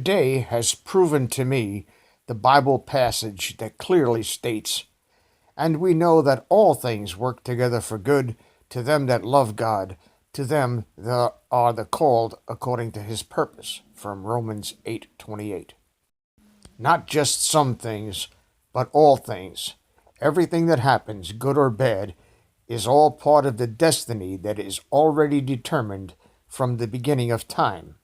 Today has proven to me the Bible passage that clearly states, "And we know that all things work together for good to them that love God, to them that are the called according to his purpose," from Romans 8:28. Not just some things, but all things. Everything that happens, good or bad, is all part of the destiny that is already determined from the beginning of time.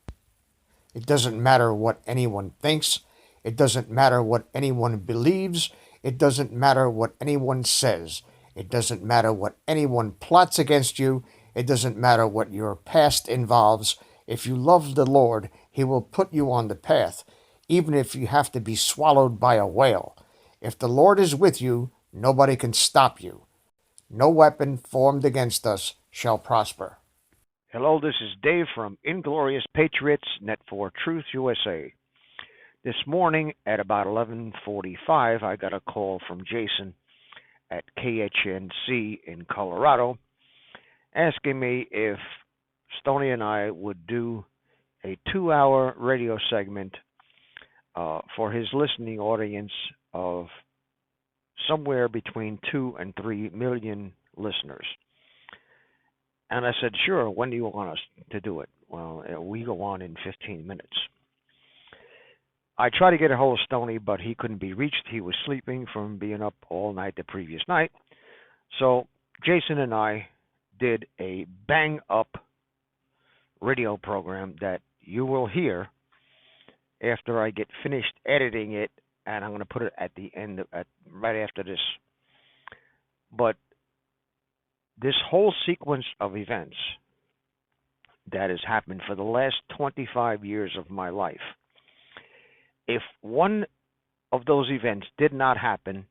It doesn't matter what anyone thinks. It doesn't matter what anyone believes. It doesn't matter what anyone says. It doesn't matter what anyone plots against you. It doesn't matter what your past involves. If you love the Lord, he will put you on the path, even if you have to be swallowed by a whale. If the Lord is with you, nobody can stop you. No weapon formed against us shall prosper. Hello, this is Dave from Inglorious Patriots, Net for Truth USA. This morning at about 11:45, I got a call from Jason at KHNC in Colorado asking me if Stony and I would do a 2-hour radio segment for his listening audience of somewhere between 2 and 3 million listeners. And I said, sure, when do you want us to do it? Well, we go on in 15 minutes. I tried to get a hold of Stony, but he couldn't be reached. He was sleeping from being up all night the previous night. So Jason and I did a bang-up radio program that you will hear after I get finished editing it, and I'm going to put it at the end, right after this. But this whole sequence of events that has happened for the last 25 years of my life, if one of those events did not happen,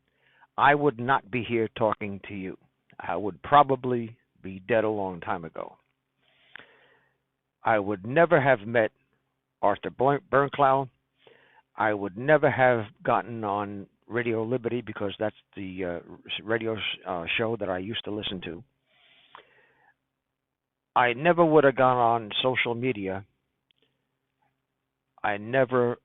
I would not be here talking to you. I would probably be dead a long time ago. I would never have met Arthur Bernclau. I would never have gotten on Radio Liberty, because that's the radio show that I used to listen to. I never would have gone on social media. I never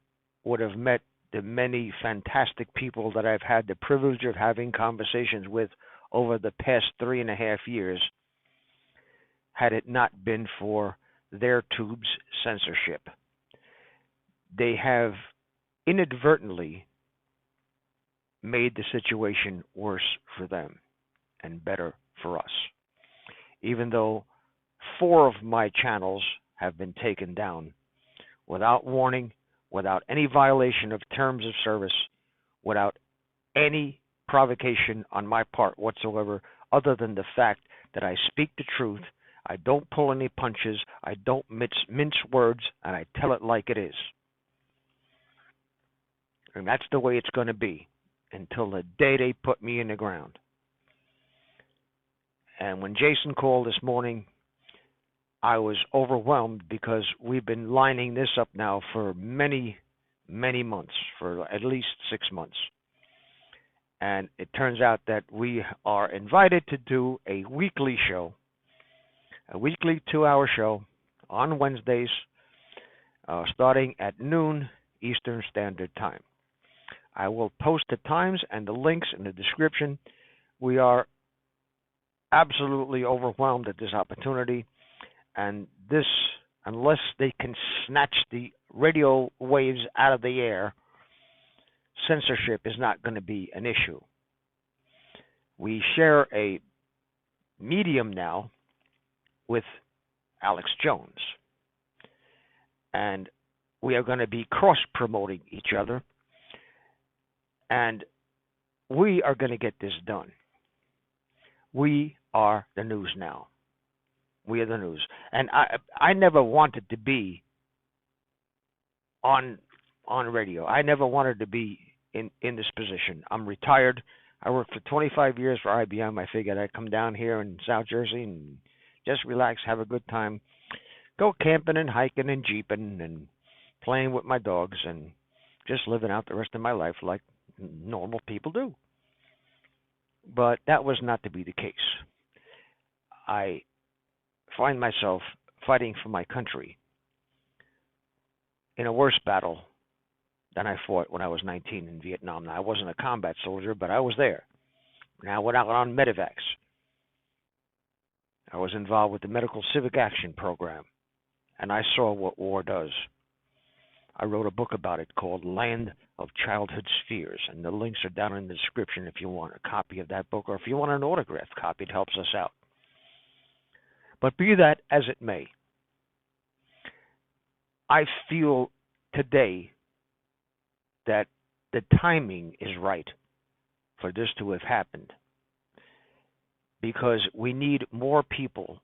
would have met the many fantastic people that I've had the privilege of having conversations with over the past 3.5 years, had it not been for their tubes censorship. They have inadvertently made the situation worse for them and better for us. Even though 4 of my channels have been taken down without warning, without any violation of terms of service, without any provocation on my part whatsoever, other than the fact that I speak the truth, I don't pull any punches, I don't mince words, and I tell it like it is. And that's the way it's going to be until the day they put me in the ground. And when Jason called this morning, I was overwhelmed, because we've been lining this up now for many, many months, for at least 6 months. And it turns out that we are invited to do a weekly show, a weekly 2-hour show on Wednesdays, starting at noon Eastern Standard Time. I will post the times and the links in the description. We are absolutely overwhelmed at this opportunity. And this, unless they can snatch the radio waves out of the air, censorship is not going to be an issue. We share a medium now with Alex Jones, and we are going to be cross-promoting each other, and we are going to get this done. We are the news now. We are the news. And I never wanted to be on radio. I never wanted to be in this position. I'm retired. I worked for 25 years for IBM. I figured I'd come down here in South Jersey and just relax, have a good time, go camping and hiking and jeeping and playing with my dogs and just living out the rest of my life like normal people do. But that was not to be the case. I find myself fighting for my country in a worse battle than I fought when I was 19 in Vietnam. Now, I wasn't a combat soldier, but I was there. Now, I went out on medevacs. I was involved with the Medical Civic Action Program, and I saw what war does. I wrote a book about it called Land of Childhood Spheres, and the links are down in the description if you want a copy of that book, or if you want an autographed copy, it helps us out. But be that as it may, I feel today that the timing is right for this to have happened, because we need more people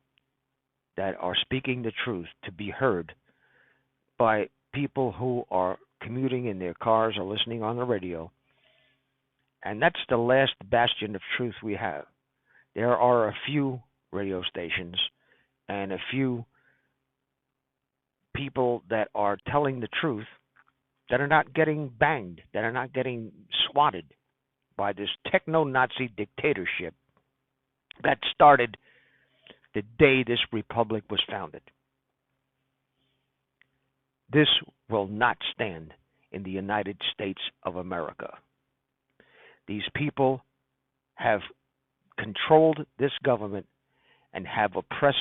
that are speaking the truth to be heard by people who are commuting in their cars or listening on the radio. And that's the last bastion of truth we have. There are a few radio stations and a few people that are telling the truth that are not getting banged, that are not getting swatted by this techno-Nazi dictatorship that started the day this republic was founded. This will not stand in the United States of America. These people have controlled this government and have oppressed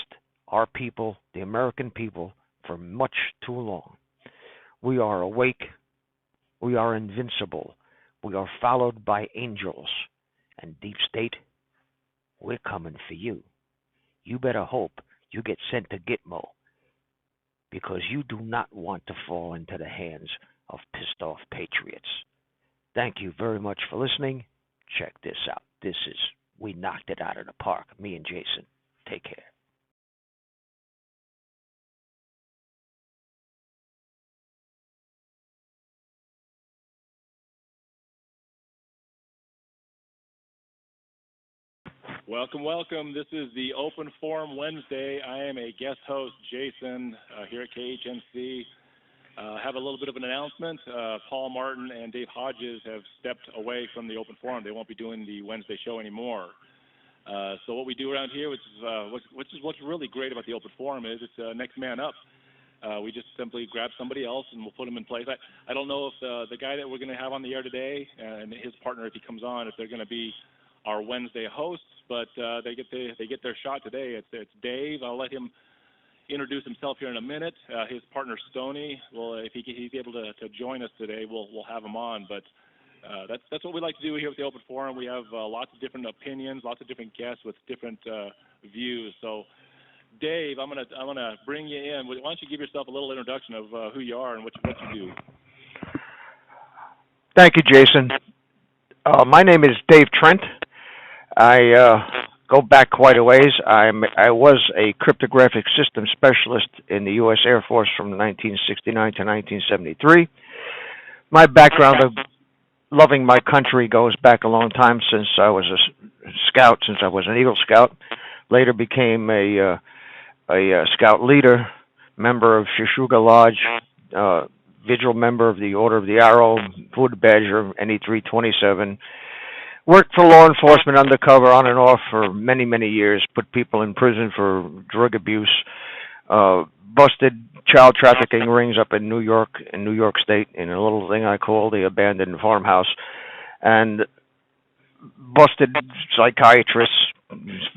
our people, the American people, for much too long. We are awake. We are invincible. We are followed by angels. And deep state, we're coming for you. You better hope you get sent to Gitmo, because you do not want to fall into the hands of pissed off patriots. Thank you very much for listening. Check this out. We knocked it out of the park, me and Jason. Take care. Welcome, welcome. This is the Open Forum Wednesday. I am a guest host, Jason, here at KHNC. Have a little bit of an announcement. Paul Martin and Dave Hodges have stepped away from the Open Forum. They won't be doing the Wednesday show anymore. So what we do around here, which is what's really great about the Open Forum, is it's next man up. We just simply grab somebody else and we'll put them in place. I don't know if the guy that we're going to have on the air today and his partner, if he comes on, if they're going to be our Wednesday hosts, but they get their shot today. It's Dave. I'll let him introduce himself here in a minute. His partner Stony. Well, if he's able to join us today, we'll have him on. But that's what we like to do here with the Open Forum. We have lots of different opinions, lots of different guests with different views. So, Dave, I'm gonna bring you in. Why don't you give yourself a little introduction of who you are and what you do? Thank you, Jason. My name is Dave Trent. I go back quite a ways. I was a cryptographic system specialist in the U.S. Air Force from 1969 to 1973. My background of loving my country goes back a long time, since I was a scout, since I was an Eagle Scout. Later became a scout leader, member of Shashuga Lodge, vigil member of the Order of the Arrow, Wood Badger, NE327. Worked for law enforcement undercover on and off for many, many years. Put people in prison for drug abuse. Busted child trafficking rings up in New York State, in a little thing I call the abandoned farmhouse. And busted psychiatrists,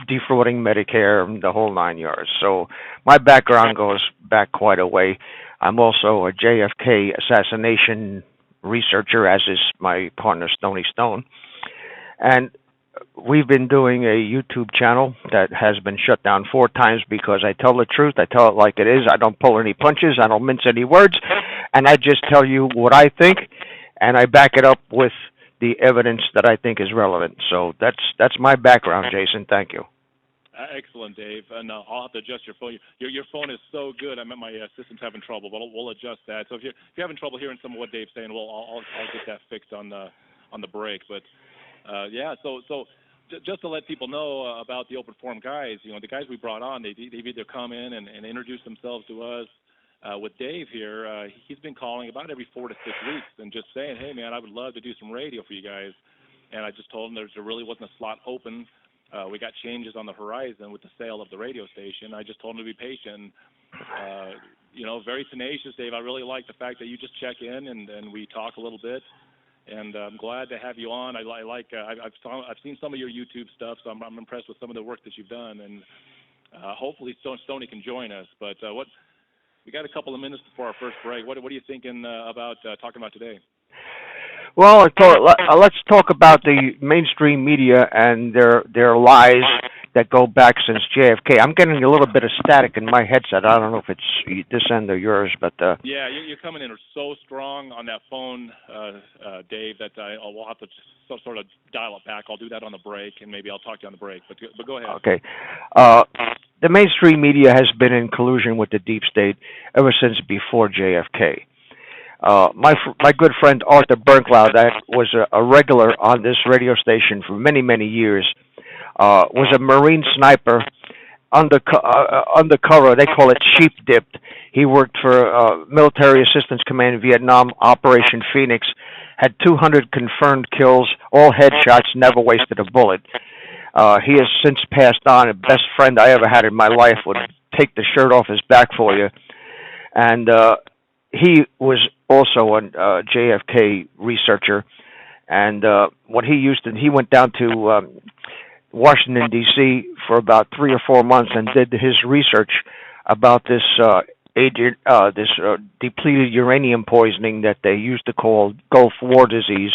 defrauding Medicare, the whole 9 yards. So my background goes back quite a way. I'm also a JFK assassination researcher, as is my partner Stony Stone. And we've been doing a YouTube channel that has been shut down 4 times because I tell the truth. I tell it like it is. I don't pull any punches. I don't mince any words. And I just tell you what I think, and I back it up with the evidence that I think is relevant. So that's my background, Jason. Thank you. Excellent, Dave. And I'll have to adjust your phone. Your phone is so good. I meant my system's having trouble, but we'll adjust that. So if you're having trouble hearing some of what Dave's saying, I'll get that fixed on the break. But yeah, so just to let people know about the Open Forum guys, the guys we brought on, they've either come in and introduced themselves to us. With Dave here, he's been calling about every 4 to 6 weeks and just saying, hey, man, I would love to do some radio for you guys. And I just told him there really wasn't a slot open. We got changes on the horizon with the sale of the radio station. I just told him to be patient. very tenacious, Dave. I really like the fact that you just check in and we talk a little bit. And I'm glad to have you on. I've seen some of your YouTube stuff, so I'm impressed with some of the work that you've done. And hopefully Stoney can join us. But we got a couple of minutes before our first break. What are you thinking about talking about today? Well, let's talk about the mainstream media and their lies that go back since JFK. I'm getting a little bit of static in my headset. I don't know if it's this end or yours, but yeah, you're coming in so strong on that phone, Dave, that we'll have to sort of dial it back. I'll do that on the break, and maybe I'll talk to you on the break. But go ahead. Okay. The mainstream media has been in collusion with the deep state ever since before JFK. My good friend Arthur Bernklau, that was a regular on this radio station for many, many years, was a Marine sniper undercover. They call it sheep dipped. He worked for Military Assistance Command in Vietnam, Operation Phoenix, had 200 confirmed kills, all headshots, never wasted a bullet. He has since passed on. The best friend I ever had in my life would take the shirt off his back for you. And he was also a JFK researcher. And what he went down to Washington, D.C. for about 3 or 4 months and did his research about this depleted uranium poisoning that they used to call Gulf War disease.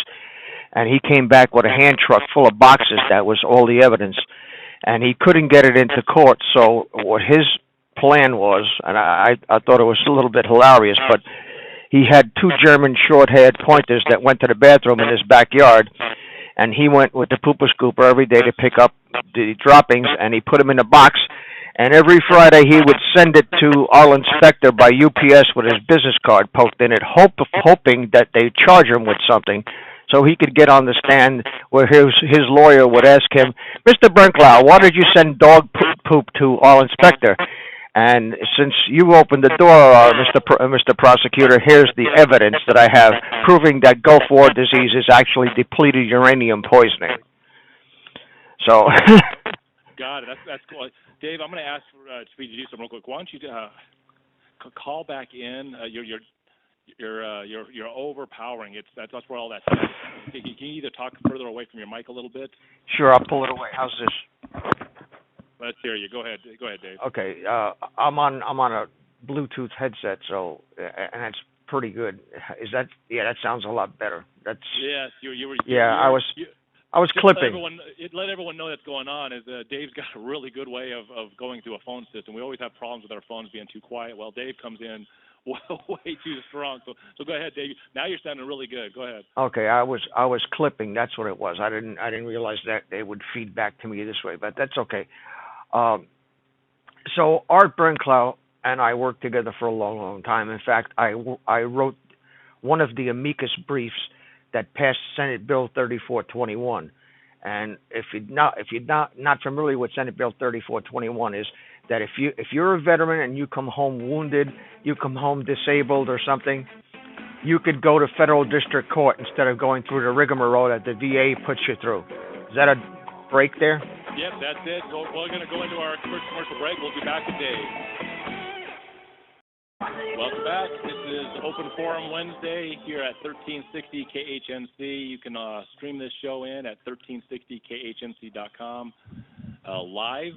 And he came back with a hand truck full of boxes. That was all the evidence. And he couldn't get it into court. So what his plan was, and I thought it was a little bit hilarious, but he had 2 German short-haired pointers that went to the bathroom in his backyard, and he went with the pooper scooper every day to pick up the droppings, and he put them in a box, and every Friday he would send it to our inspector by UPS with his business card poked in it, hoping that they'd charge him with something so he could get on the stand where his lawyer would ask him, Mr. Bernklau, why did you send dog poop to our inspector? And since you opened the door, Mr. Prosecutor, here's the evidence that I have proving that Gulf War disease is actually depleted uranium poisoning. So, got it. That's cool, Dave. I'm going to ask for Speedy to do something real quick. Why don't you call back in? You're overpowering. That's where all that stuff is. Can you either talk further away from your mic a little bit? Sure, I'll pull it away. How's this? Let's hear you. Go ahead, Dave. Okay, I'm on a Bluetooth headset, so and that's pretty good. Is that? Yeah, that sounds a lot better. That's. Yes, you were. Yeah, I was clipping. Let everyone know that's going on. Is Dave's got a really good way of going through a phone system. We always have problems with our phones being too quiet. Well, Dave comes in way too strong. So go ahead, Dave. Now you're sounding really good. Go ahead. Okay, I was clipping. That's what it was. I didn't realize that they would feed back to me this way, but that's okay. So Art Bernklau and I worked together for a long, long time. In fact, I wrote one of the amicus briefs that passed Senate Bill 3421. And if you're not familiar with Senate Bill 3421, is that if you're a veteran and you come home wounded, you come home disabled or something, you could go to federal district court instead of going through the rigmarole that the VA puts you through. Is that a break there? Yep, that's it. We're going to go into our first commercial break. We'll be back with Dave. Welcome back. This is Open Forum Wednesday here at 1360 KHNC. You can stream this show in at 1360khnc.com live.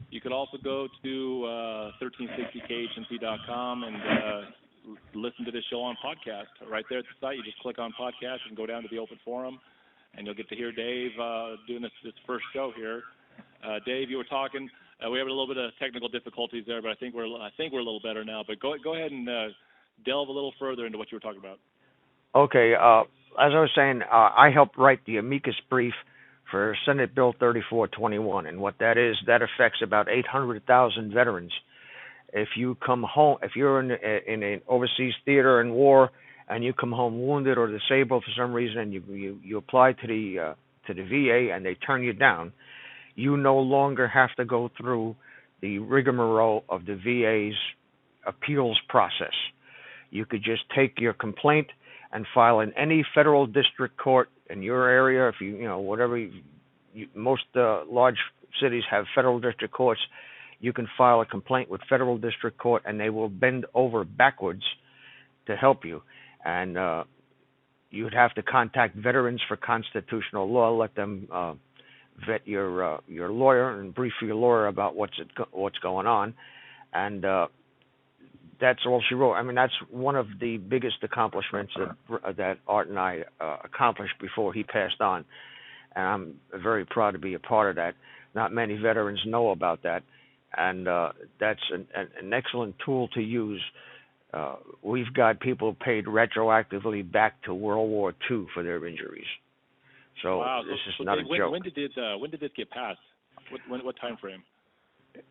You could also go to 1360khnc.com and listen to this show on podcast. Right there at the site, you just click on podcast and go down to the Open Forum, and you'll get to hear Dave doing this first show here. Dave, you were talking. We have a little bit of technical difficulties there, but I think we're a little better now. But go ahead and delve a little further into what you were talking about. Okay. As I was saying, I helped write the amicus brief for Senate Bill 3421, and what that is, that affects about 800,000 veterans. If you come home, if you're in an overseas theater in war, and you come home wounded or disabled for some reason, and you apply to the VA and they turn you down, you no longer have to go through the rigmarole of the VA's appeals process. You could just take your complaint and file in any federal district court in your area. If whatever, most large cities have federal district courts. you can file a complaint with federal district court, and they will bend over backwards to help you. And you would have to contact Veterans for Constitutional Law, let them vet your lawyer and brief your lawyer about what's going on, and that's all she wrote. I mean, that's one of the biggest accomplishments that Art and I accomplished before he passed on, and I'm very proud to be a part of that. Not many veterans know about that, and that's an excellent tool to use. We've got people paid retroactively back to World War II for their injuries. So wow. This is so not Dave, a joke. When did this get passed? What time frame?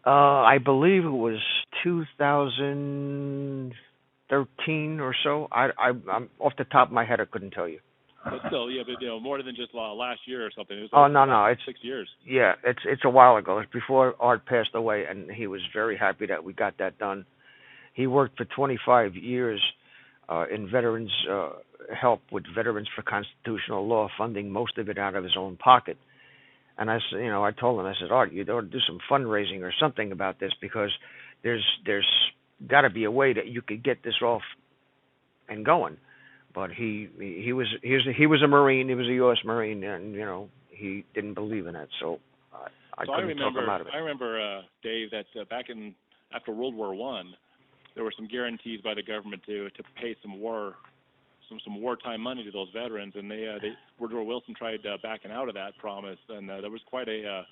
I believe it was 2013 or so. I'm off the top of my head, I couldn't tell you. But still, yeah, but more than just last year or something. It was No, it's 6 years. Yeah, it's a while ago. It's before Art passed away, and he was very happy that we got that done. He worked for 25 years in veterans help with Veterans for Constitutional Law, funding most of it out of his own pocket. And I told him, I said, Art, you ought to do some fundraising or something about this, because there's got to be a way that you could get this off and going. But he was a Marine. He was a U.S. Marine, and he didn't believe in it. So I couldn't talk him out of it. I remember, Dave, that back after World War I, there were some guarantees by the government to pay some wartime money to those veterans, and Woodrow Wilson tried backing out of that promise, and there was quite a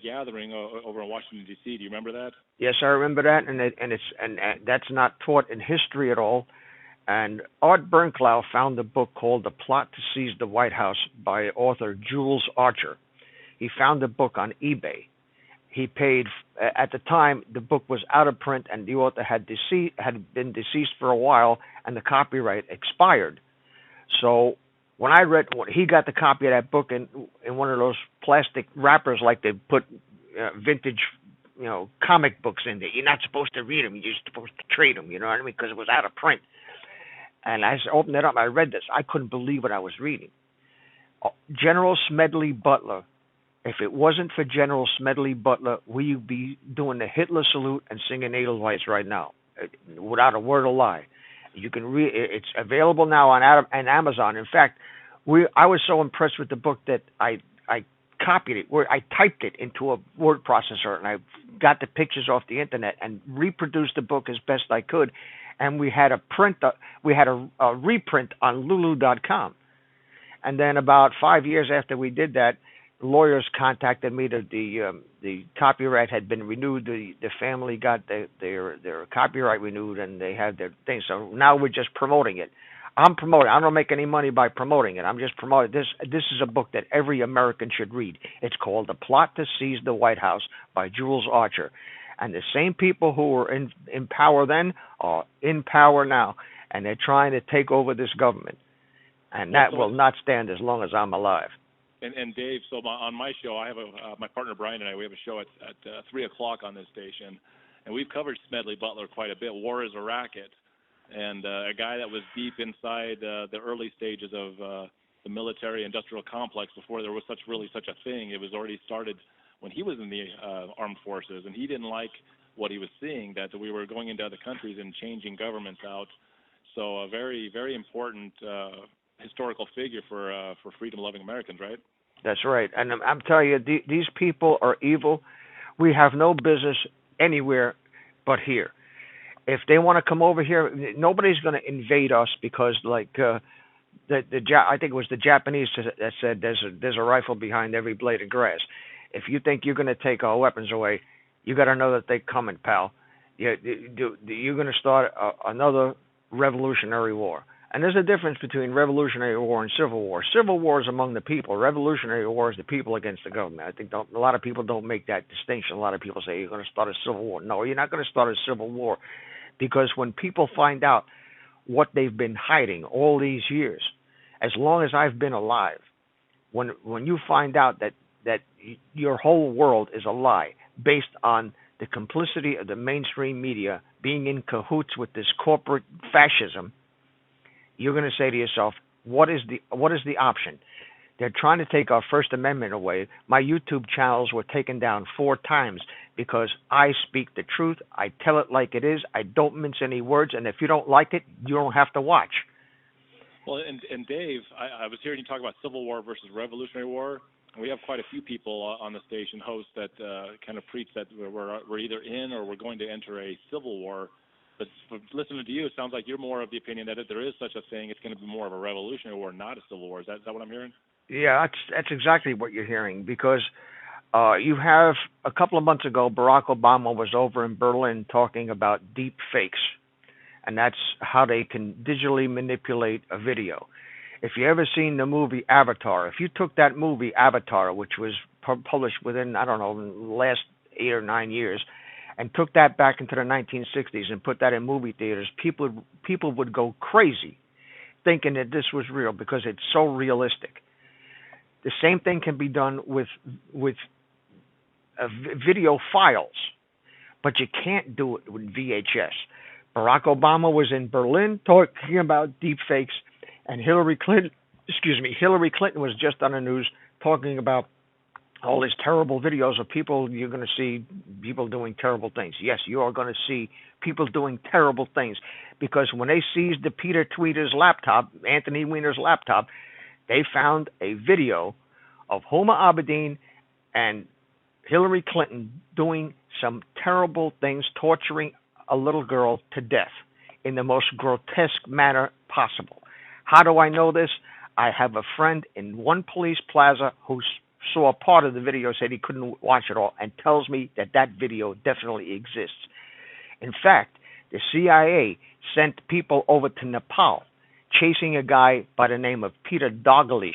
gathering over in Washington D.C. Do you remember that? Yes, I remember that, and that's not taught in history at all. And Art Bernklau found a book called "The Plot to Seize the White House" by author Jules Archer. He found the book on eBay. He paid, at the time, the book was out of print, and the author had been deceased for a while, and the copyright expired. So when he got the copy of that book in one of those plastic wrappers like they put vintage, comic books in there. You're not supposed to read them. You're just supposed to trade them, you know what I mean? Because it was out of print. And I opened it up, I read this. I couldn't believe what I was reading. General Smedley Butler. If it wasn't for General Smedley Butler, we'd be doing the Hitler salute and singing Edelweiss right now, without a word of lie. You can read. It's available now on Amazon. In fact, I was so impressed with the book that I copied it. I typed it into a word processor, and I got the pictures off the internet and reproduced the book as best I could. And we had a reprint on LuLu.com. And then about 5 years after we did that, lawyers contacted me that the copyright had been renewed. The family got their copyright renewed, and they had their thing. So now we're just promoting it. I'm promoting. I don't make any money by promoting it. I'm just promoting this. This is a book that every American should read. It's called "The Plot to Seize the White House" by Jules Archer. And the same people who were in power then are in power now, and they're trying to take over this government. And that will not stand as long as I'm alive. And Dave, so on my show, I have my partner Brian and I. We have a show at 3:00 on this station, and we've covered Smedley Butler quite a bit. War is a Racket, and a guy that was deep inside the early stages of the military-industrial complex before there was such a thing. It was already started when he was in the armed forces, and he didn't like what he was seeing, that we were going into other countries and changing governments out. So a very, very important historical figure for freedom-loving Americans, right? That's right. And I'm telling you, these people are evil. We have no business anywhere but here. If they want to come over here, nobody's going to invade us, because, like, I think it was the Japanese that said there's a rifle behind every blade of grass. If you think you're going to take our weapons away, you got to know that they're coming, pal. You're going to start another revolutionary war. And there's a difference between revolutionary war and civil war. Civil war is among the people. Revolutionary war is the people against the government. I think a lot of people don't make that distinction. A lot of people say you're going to start a civil war. No, you're not going to start a civil war, because when people find out what they've been hiding all these years, as long as I've been alive, when you find out that your whole world is a lie based on the complicity of the mainstream media being in cahoots with this corporate fascism, you're going to say to yourself, what is the option? They're trying to take our First Amendment away. My YouTube channels were taken down 4 times because I speak the truth. I tell it like it is. I don't mince any words. And if you don't like it, you don't have to watch. Well, and Dave, I was hearing you talk about Civil War versus Revolutionary War. And we have quite a few people on the station, hosts, that kind of preach that we're either in or we're going to enter a civil war. But listening to you, it sounds like you're more of the opinion that if there is such a thing, it's going to be more of a revolutionary war, not a civil war. Is that what I'm hearing? Yeah, that's exactly what you're hearing, because you have a couple of months ago, Barack Obama was over in Berlin talking about deep fakes, and that's how they can digitally manipulate a video. If you ever seen the movie Avatar, if you took that movie Avatar, which was published within, I don't know, the last 8 or 9 years, and took that back into the 1960s and put that in movie theaters, people would go crazy thinking that this was real because it's so realistic. The same thing can be done with video files, but you can't do it with VHS. Barack Obama was in Berlin talking about deep fakes, and Hillary Clinton was just on the news talking about all these terrible videos of people. You're going to see people doing terrible things. Yes, you are going to see people doing terrible things, because when they seized the Peter Tweeter's laptop, Anthony Weiner's laptop, they found a video of Homa Abedin and Hillary Clinton doing some terrible things, torturing a little girl to death in the most grotesque manner possible. How do I know this? I have a friend in one police plaza who saw part of the video, said he couldn't watch it all, and tells me that video definitely exists. In fact, the CIA sent people over to Nepal chasing a guy by the name of Peter Dalglish,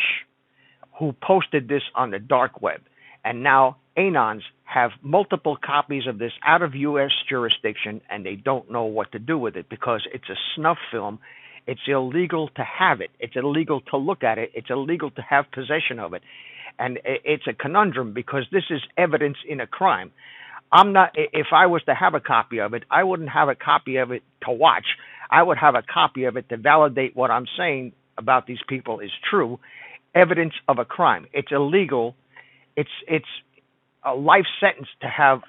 who posted this on the dark web. And now Anons have multiple copies of this out of U.S. jurisdiction, and they don't know what to do with it because it's a snuff film. It's illegal to have it. It's illegal to look at it. It's illegal to have possession of it. And it's a conundrum because this is evidence in a crime. If I was to have a copy of it, I wouldn't have a copy of it to watch. I would have a copy of it to validate what I'm saying about these people is true. Evidence of a crime. It's illegal. It's a life sentence to have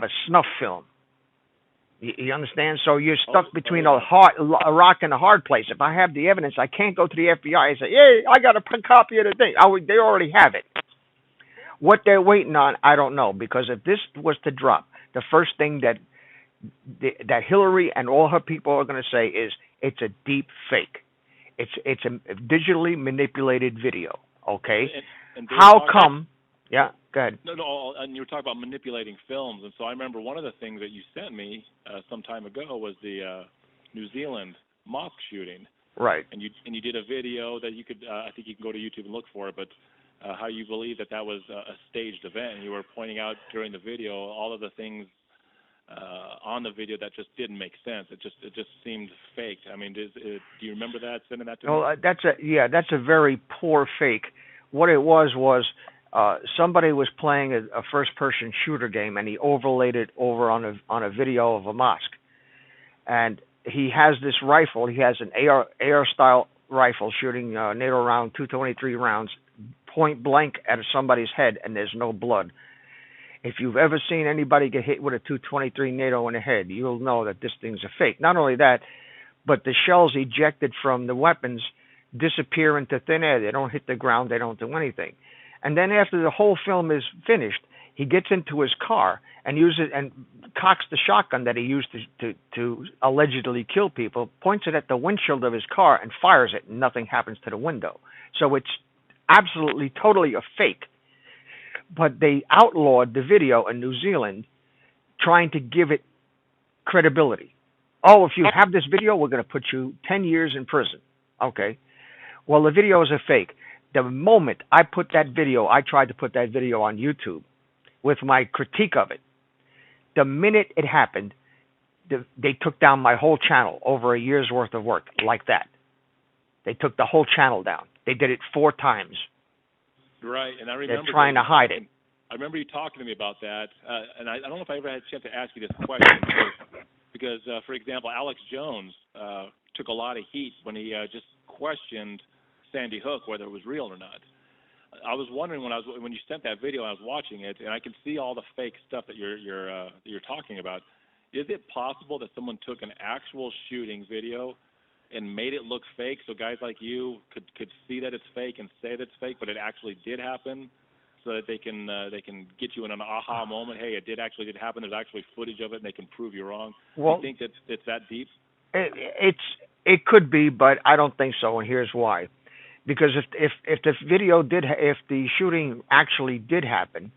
a snuff film. You understand? So you're stuck between a rock and a hard place. If I have the evidence, I can't go to the FBI and say, "Hey, I got a copy of the thing." They already have it. What they're waiting on, I don't know. Because if this was to drop, the first thing that Hillary and all her people are going to say is, "It's a deep fake. It's a digitally manipulated video." Okay. And how come? Yeah, go ahead. No, and you were talking about manipulating films, and so I remember one of the things that you sent me some time ago was the New Zealand mosque shooting. Right. And you did a video that you could, I think you can go to YouTube and look for it, but how you believe that was a staged event, and you were pointing out during the video all of the things on the video that just didn't make sense. It just seemed fake. I mean, do you remember that, sending that to me? Well, that's a very poor fake. What it was somebody was playing a first-person shooter game, and he overlaid it over on a video of a mosque. And he has this rifle. He has an AR-style rifle shooting NATO round 223 rounds, point blank at somebody's head, and there's no blood. If you've ever seen anybody get hit with a 223 NATO in the head, you'll know that this thing's a fake. Not only that, but the shells ejected from the weapons disappear into thin air. They don't hit the ground. They don't do anything. And then after the whole film is finished, he gets into his car and cocks the shotgun that he used to allegedly kill people, points it at the windshield of his car and fires it, and nothing happens to the window. So it's absolutely, totally a fake. But they outlawed the video in New Zealand, trying to give it credibility. Oh, if you have this video, we're going to put you 10 years in prison. Okay. Well, the video is a fake. The moment I tried to put that video on YouTube with my critique of it. The minute it happened, they took down my whole channel, over a year's worth of work, like that. They took the whole channel down. They did it 4 times. Right, and I remember they're trying to hide it. I remember you talking to me about that, and I don't know if I ever had a chance to ask you this question because for example, Alex Jones took a lot of heat when he just questioned Sandy Hook, whether it was real or not. I was wondering when you sent that video, I was watching it, and I can see all the fake stuff that you're talking about. Is it possible that someone took an actual shooting video and made it look fake, so guys like you could see that it's fake and say that it's fake, but it actually did happen, so that they can get you in an aha moment? Hey, it did happen. There's actually footage of it, and they can prove you wrong. Well, Do you think it's that deep? It could be, but I don't think so, and here's why. Because if the shooting actually did happen,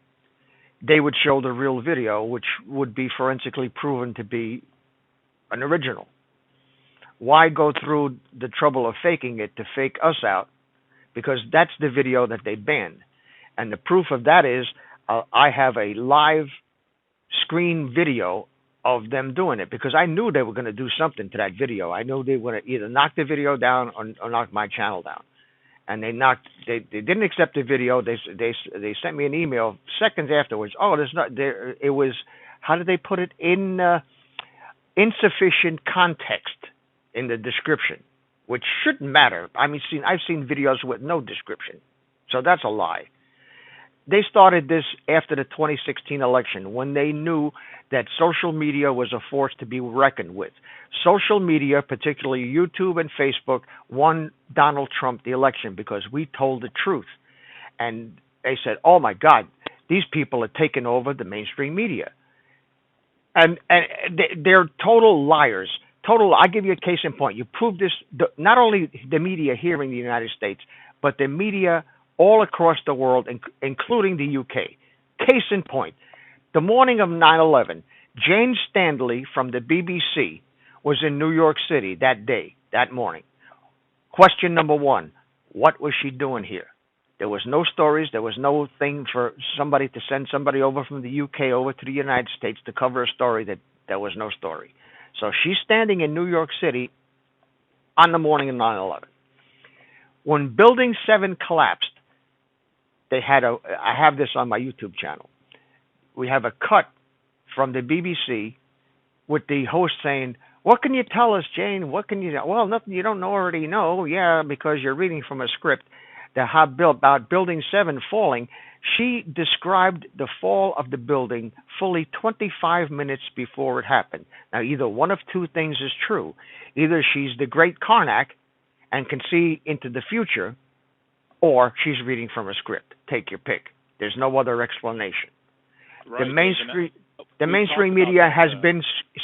they would show the real video, which would be forensically proven to be an original. Why go through the trouble of faking it to fake us out? Because that's the video that they banned. And the proof of that is I have a live screen video of them doing it, because I knew they were going to do something to that video. I knew they were going to either knock the video down or knock my channel down. And they didn't accept the video. They sent me an email seconds afterwards. Oh, there's not there. It was, how did they put it, in insufficient context in the description, which shouldn't matter. I've seen videos with no description, so that's a lie. They started this after the 2016 election, when they knew that social media was a force to be reckoned with. Social media, particularly YouTube and Facebook, won Donald Trump the election because we told the truth. And they said, oh my God, these people are taking over the mainstream media. And they're total liars. I'll give you a case in point. You prove this, not only the media here in the United States, but the media all across the world, including the UK. Case in point, the morning of 9/11, Jane Stanley from the BBC was in New York City that morning. Question number one, what was she doing here? There was no stories. There was no thing for somebody to send somebody over from the UK over to the United States to cover a story that there was no story. So she's standing in New York City on the morning of 9/11. When Building 7 collapsed, I have this on my YouTube channel. We have a cut from the BBC with the host saying, what can you tell us, Jane? What can you, well, nothing you don't already know. Yeah, because you're reading from a script about Building 7 falling. She described the fall of the building fully 25 minutes before it happened. Now, either one of two things is true. Either she's the great Karnak and can see into the future, or she's reading from a script. Take your pick. There's no other explanation. Right. The mainstream media has been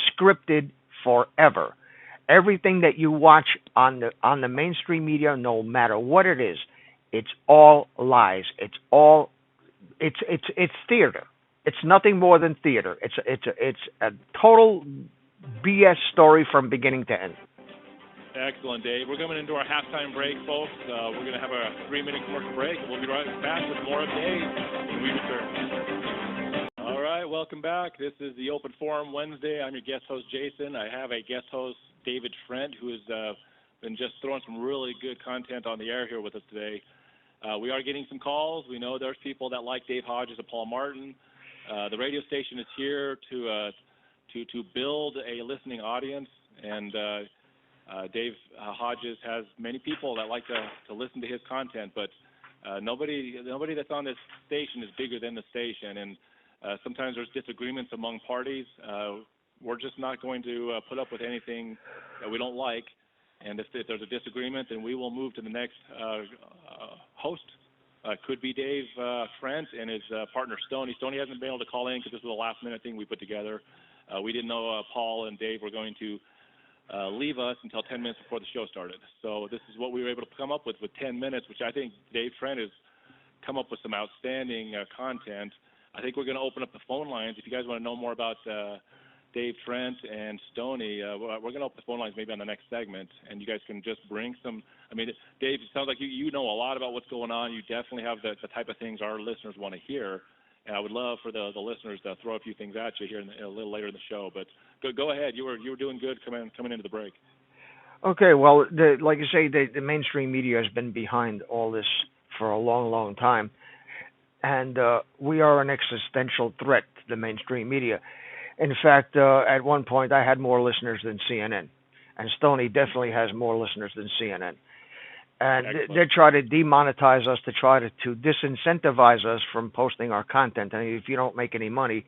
scripted forever. Everything that you watch on the mainstream media, no matter what it is, it's all lies. It's theater. It's nothing more than theater. It's a total BS story from beginning to end. Excellent, Dave. We're coming into our halftime break, folks. We're going to have a 3-minute commercial break. We'll be right back with more of Dave when we return. All right, welcome back. This is the Open Forum Wednesday. I'm your guest host, Jason. I have a guest host, David Frent, who has been just throwing some really good content on the air here with us today. We are getting some calls. We know there's people that like Dave Hodges and Paul Martin. The radio station is here to build a listening audience, and Dave Hodges has many people that like to listen to his content, but nobody that's on this station is bigger than the station, and sometimes there's disagreements among parties. We're just not going to put up with anything that we don't like, and if there's a disagreement, then we will move to the next host. Could be Dave Frent and his partner Stony. Stony hasn't been able to call in because this was a last-minute thing we put together. We didn't know Paul and Dave were going to leave us until 10 minutes before the show started. So this is what we were able to come up with 10 minutes, which I think Dave Frent has come up with some outstanding content. I think we're going to open up the phone lines. If you guys want to know more about Dave Frent and Stony, we're going to open the phone lines maybe on the next segment, and you guys can just bring some. I mean, Dave, it sounds like you know a lot about what's going on. You definitely have the type of things our listeners want to hear, and I would love for the listeners to throw a few things at you here a little later in the show. But go ahead. You were doing good coming into the break. Okay, well, like you say, the mainstream media has been behind all this for a long, long time, and we are an existential threat to the mainstream media. In fact, at one point, I had more listeners than CNN, and Stony definitely has more listeners than CNN. And Excellent. they try to demonetize us to try to disincentivize us from posting our content. I mean, if you don't make any money,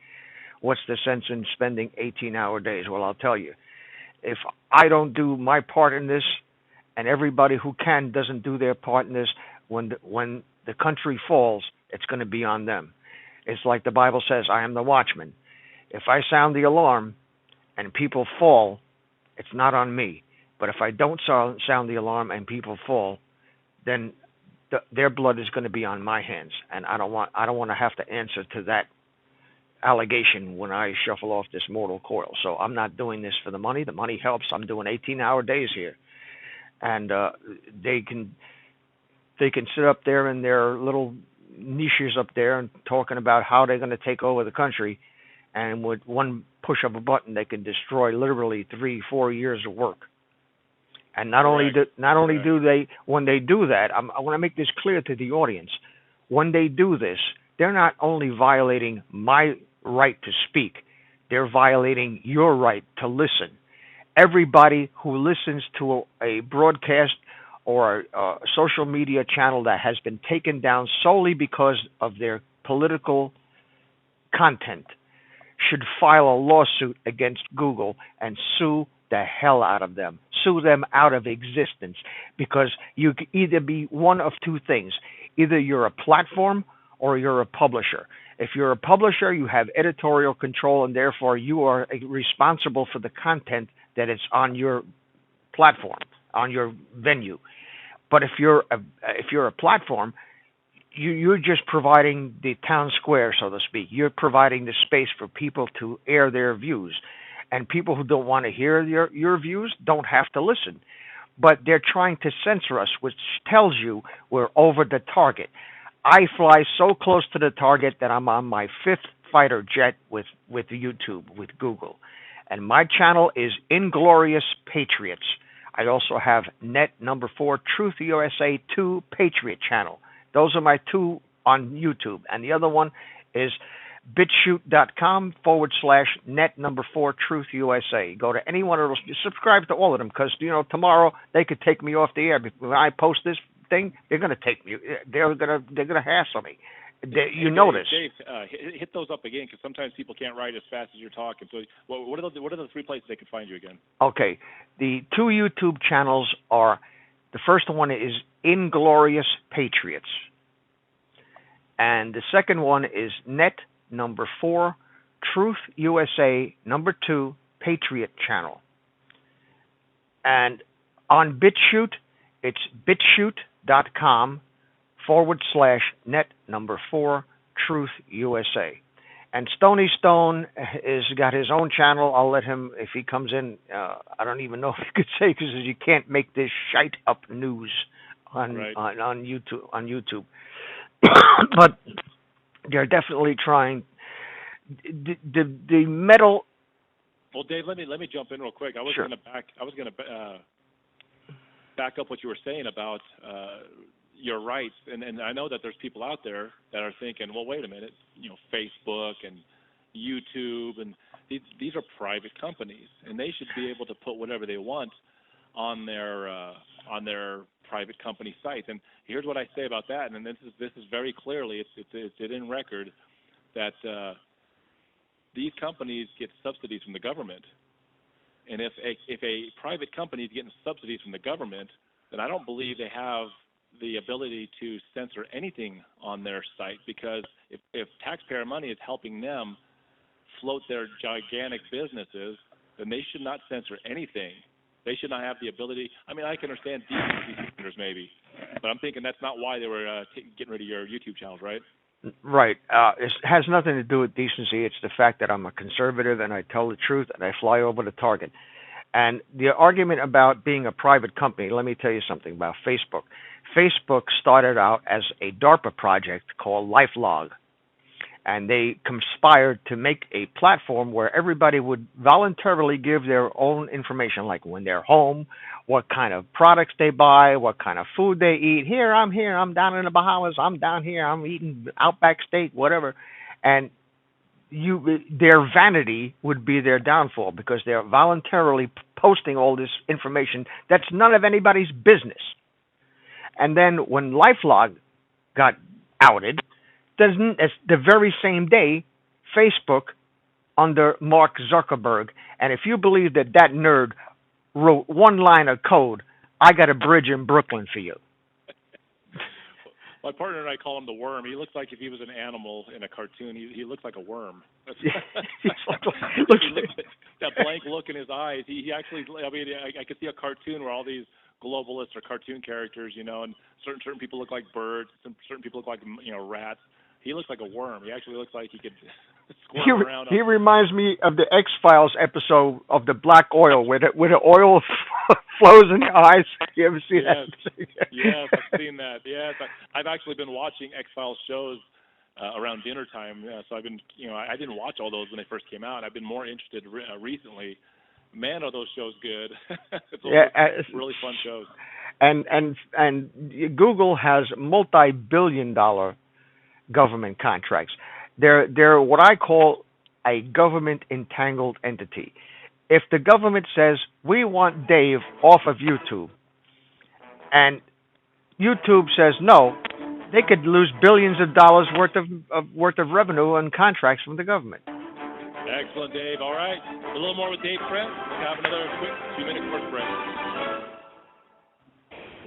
what's the sense in spending 18-hour days? Well, I'll tell you. If I don't do my part in this, and everybody who can doesn't do their part in this, when the country falls, it's going to be on them. It's like the Bible says, I am the watchman. If I sound the alarm and people fall, it's not on me. But if I don't sound the alarm and people fall, then their blood is going to be on my hands, and I don't want to have to answer to that allegation when I shuffle off this mortal coil. So I'm not doing this for the money. The money helps. I'm doing 18-hour days here, and they can sit up there in their little niches up there and talking about how they're going to take over the country, and with one push of a button, they can destroy literally 3-4 years of work. And not only do they, when they do that, I want to make this clear to the audience. When they do this, they're not only violating my right to speak, they're violating your right to listen. Everybody who listens to a broadcast or a social media channel that has been taken down solely because of their political content should file a lawsuit against Google and sue the hell out of them. Sue them out of existence, because you can either be one of two things. Either you're a platform or you're a publisher. If you're a publisher, you have editorial control, and therefore you are responsible for the content that is on your platform, on your venue. But if you're a platform, you're just providing the town square, so to speak. You're providing the space for people to air their views. And people who don't want to hear your views don't have to listen. But they're trying to censor us, which tells you we're over the target. I fly so close to the target that I'm on my 5th fighter jet with YouTube, with Google. And my channel is Inglorious Patriots. I also have net4 Truth USA 2 Patriot channel. Those are my two on YouTube. And the other one is BitChute.com/net4 Truth USA. Go to any one of those. Subscribe to all of them, because tomorrow they could take me off the air. When I post this thing, they're going to take me. They're going to hassle me. Notice. Dave, hit those up again, because sometimes people can't write as fast as you're talking. So what are the 3 places they can find you again? Okay, the 2 YouTube channels are. The first one is Inglorious Patriots, and the second one is net4 Truth USA 2 Patriot channel. And on BitChute, it's BitChute.com/net4 Truth USA. And Stony Stone is got his own channel. I'll let him, if he comes in, I don't even know if he could say, because you can't make this shite up news on YouTube. But they're definitely trying. The metal. Well, Dave, let me jump in real quick. I was Sure. going to back up what you were saying about your rights, and I know that there's people out there that are thinking, well, wait a minute, Facebook and YouTube, and these are private companies, and they should be able to put whatever they want on their private company sites. And here's what I say about that, and this is very clearly it's in record that these companies get subsidies from the government. And if a private company is getting subsidies from the government, then I don't believe they have the ability to censor anything on their site, because if taxpayer money is helping them float their gigantic businesses, then they should not censor anything. They should not have the ability. I mean, I can understand decency standards maybe, but I'm thinking that's not why they were getting rid of your YouTube channels, right? Right. It has nothing to do with decency. It's the fact that I'm a conservative and I tell the truth and I fly over the target. And the argument about being a private company, let me tell you something about Facebook. Facebook started out as a DARPA project called LifeLog. And they conspired to make a platform where everybody would voluntarily give their own information, like when they're home, what kind of products they buy, what kind of food they eat. I'm down in the Bahamas, I'm down here, I'm eating Outback steak, whatever. And their vanity would be their downfall, because they're voluntarily posting all this information that's none of anybody's business. And then when LifeLog got outed, the very same day, Facebook under Mark Zuckerberg. And if you believe that nerd wrote one line of code, I got a bridge in Brooklyn for you. My partner and I call him the worm. He looks like if he was an animal in a cartoon. He looks like a worm. That blank look in his eyes. He actually, I mean, I could see a cartoon where all these globalists are cartoon characters, you know, and certain people look like birds, certain people look like, you know, rats. He looks like a worm. He actually looks like he could squirm around. He reminds me of the X-Files episode of the black oil, where the oil flows in your eyes. You ever see that? Yes, I've seen that. Yes, I've actually been watching X-Files shows around dinner time. So I've been, you know, I didn't watch all those when they first came out. I've been more interested recently. Man, are those shows good? It's really fun shows. And Google has multi-billion-dollar government contracts. They're what I call a government entangled entity. If the government says we want Dave off of YouTube, and YouTube says no, they could lose billions of dollars worth of revenue and contracts from the government. Excellent, Dave. All right, a little more with Dave Trent. Let's have another quick 2-minute quick break.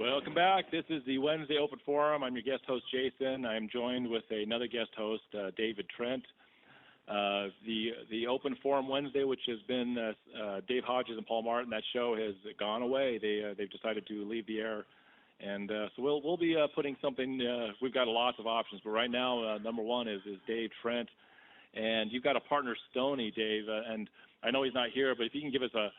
Welcome back. This is the Wednesday Open Forum. I'm your guest host, Jason. I'm joined with another guest host, David Trent. The Open Forum Wednesday, which has been Dave Hodges and Paul Martin, that show has gone away. They've decided to leave the air, and so we'll be putting something. We've got lots of options, but right now, number one is Dave Trent, and you've got a partner, Stony, Dave, and I know he's not here, but if you can give us a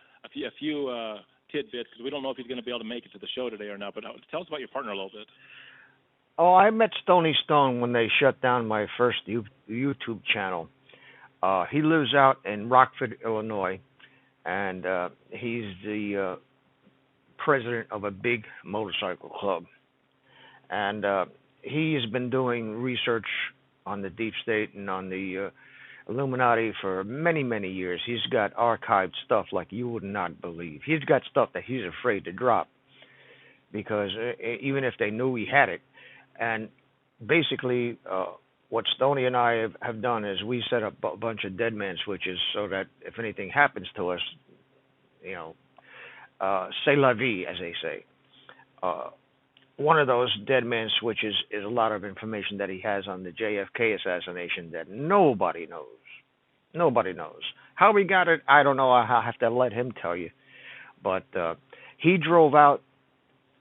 few tidbits, because we don't know if he's going to be able to make it to the show today or not, but tell us about your partner a little bit. Oh, I met Stony Stone when they shut down my first YouTube channel. He lives out in Rockford, Illinois, and he's the president of a big motorcycle club. And he has been doing research on the deep state and on the Illuminati for many, many years. He's got archived stuff like you would not believe. He's got stuff that he's afraid to drop because even if they knew he had it. And basically, what Stoney and I have done is we set up a bunch of dead man switches so that if anything happens to us, you know, c'est la vie, as they say. One of those dead man switches is a lot of information that he has on the JFK assassination that nobody knows. Nobody knows. How we got it, I don't know. I'll have to let him tell you. But he drove out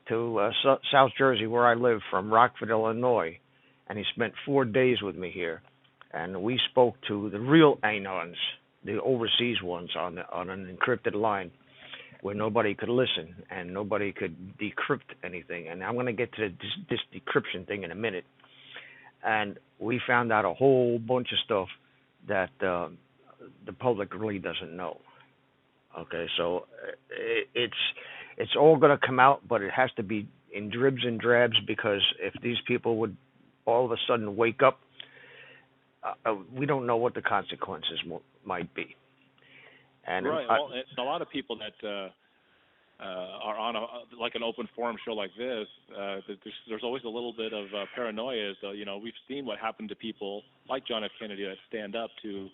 to South Jersey, where I live, from Rockford, Illinois, and he spent 4 days with me here. And we spoke to the real anons, the overseas ones, on an encrypted line, where nobody could listen and nobody could decrypt anything. And I'm going to get to this decryption thing in a minute. And we found out a whole bunch of stuff that the public really doesn't know. Okay, so it's all going to come out, but it has to be in dribs and drabs, because if these people would all of a sudden wake up, we don't know what the consequences might be. And right. Well, a lot of people that are on like an open forum show like this, there's always a little bit of paranoia. You know, we've seen what happened to people like John F. Kennedy that stand up to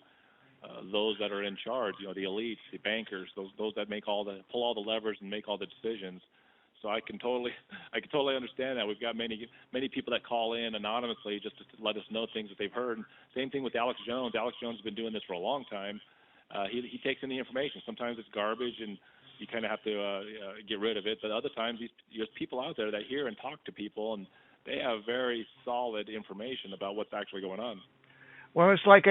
those that are in charge. You know, the elites, the bankers, those that pull all the levers and make all the decisions. So I can totally understand that. We've got many people that call in anonymously just to let us know things that they've heard. Same thing with Alex Jones. Alex Jones has been doing this for a long time. He takes in the information. Sometimes it's garbage and you kind of have to get rid of it. But other times there's people out there that hear and talk to people, and they have very solid information about what's actually going on. Well, it's like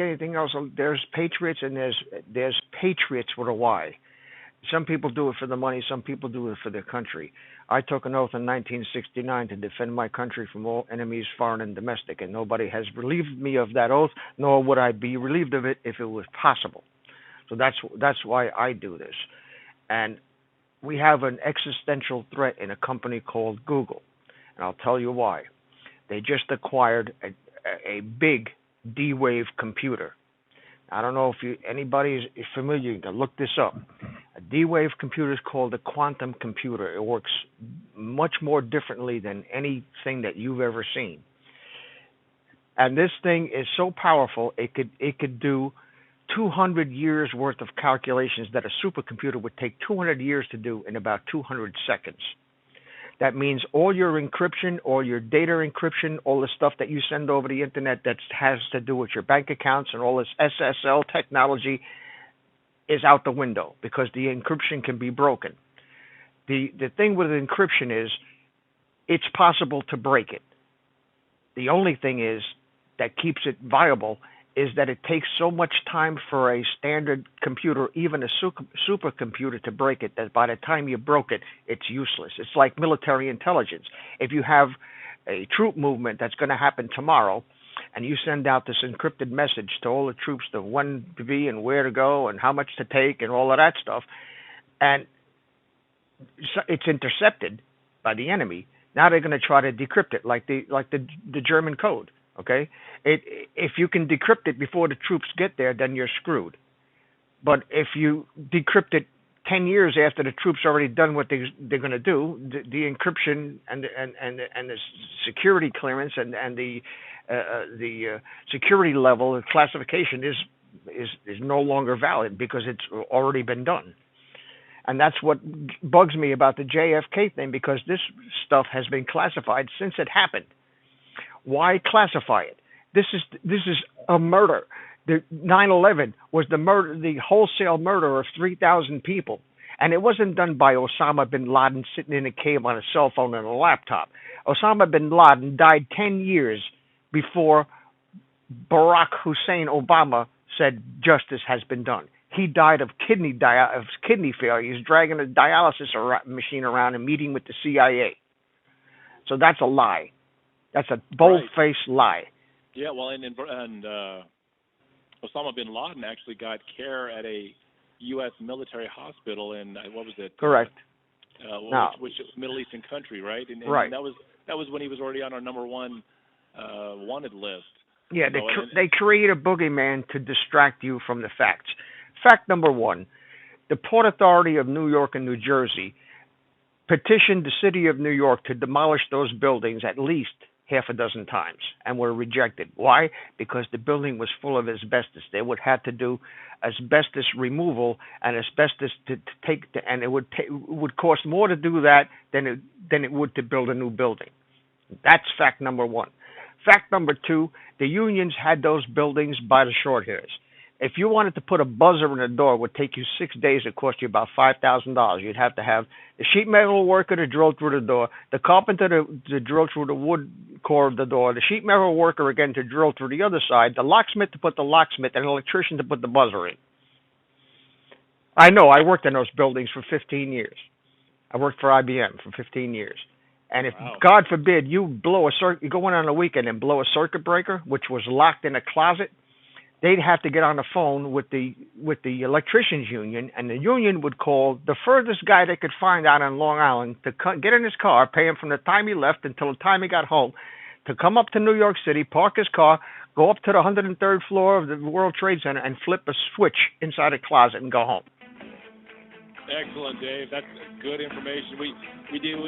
anything else. There's patriots and there's patriots with a Y. Some people do it for the money. Some people do it for their country. I took an oath in 1969 to defend my country from all enemies, foreign and domestic, and nobody has relieved me of that oath, nor would I be relieved of it if it was possible. So that's why I do this. And we have an existential threat in a company called Google, and I'll tell you why. They just acquired a big D-Wave computer. I don't know if anybody is familiar. You can look this up. A D-Wave computer is called a quantum computer. It works much more differently than anything that you've ever seen. And this thing is so powerful, it could do 200 years worth of calculations that a supercomputer would take 200 years to do in about 200 seconds. That means all your encryption, all your data encryption, all the stuff that you send over the internet that has to do with your bank accounts and all this SSL technology is out the window because the encryption can be broken. The thing with encryption is it's possible to break it. The only thing is that keeps it viable is that it takes so much time for a standard computer, even a supercomputer, to break it, that by the time you broke it, it's useless. It's like military intelligence. If you have a troop movement that's going to happen tomorrow, and you send out this encrypted message to all the troops to when to be and where to go and how much to take and all of that stuff, and it's intercepted by the enemy, now they're going to try to decrypt it like the German code. Okay, if you can decrypt it before the troops get there, then you're screwed. But if you decrypt it 10 years after the troops already done what they're going to do, the encryption and the security clearance and the security level of classification is no longer valid because it's already been done. And that's what bugs me about the JFK thing, because this stuff has been classified since it happened. Why classify it? This is a murder. The 9/11 was the wholesale murder of 3,000 people, and it wasn't done by Osama bin Laden sitting in a cave on a cell phone and a laptop. Osama bin Laden died 10 years before Barack Hussein Obama said justice has been done. He died of kidney failure. He's dragging a dialysis machine around and meeting with the CIA. So that's a lie. That's a bold-faced lie. Yeah, well, and Osama bin Laden actually got care at a U.S. military hospital in what was it? Correct. Which Middle Eastern country, right? And right. that was when he was already on our number one wanted list. Yeah, they create a boogeyman to distract you from the facts. Fact number one: the Port Authority of New York and New Jersey petitioned the city of New York to demolish those buildings at least half a dozen times and were rejected. Why? Because the building was full of asbestos. They would have to do asbestos removal and asbestos to take, and it would cost more to do that than it would to build a new building. That's fact number one. Fact number two: the unions had those buildings by the short hairs. If you wanted to put a buzzer in the door, it would take you 6 days. It cost you about $5,000. You'd have to have the sheet metal worker to drill through the door, the carpenter to drill through the wood core of the door, the sheet metal worker again to drill through the other side, the locksmith to put the locksmith, and an electrician to put the buzzer in. I know. I worked in those buildings for 15 years. I worked for IBM for 15 years. And if, God forbid, you go in on a weekend and blow a circuit breaker, which was locked in a closet, they'd have to get on the phone with the electricians union, and the union would call the furthest guy they could find out on Long Island to get in his car, pay him from the time he left until the time he got home, to come up to New York City, park his car, go up to the 103rd floor of the World Trade Center, and flip a switch inside a closet and go home. Excellent, Dave. That's good information. We do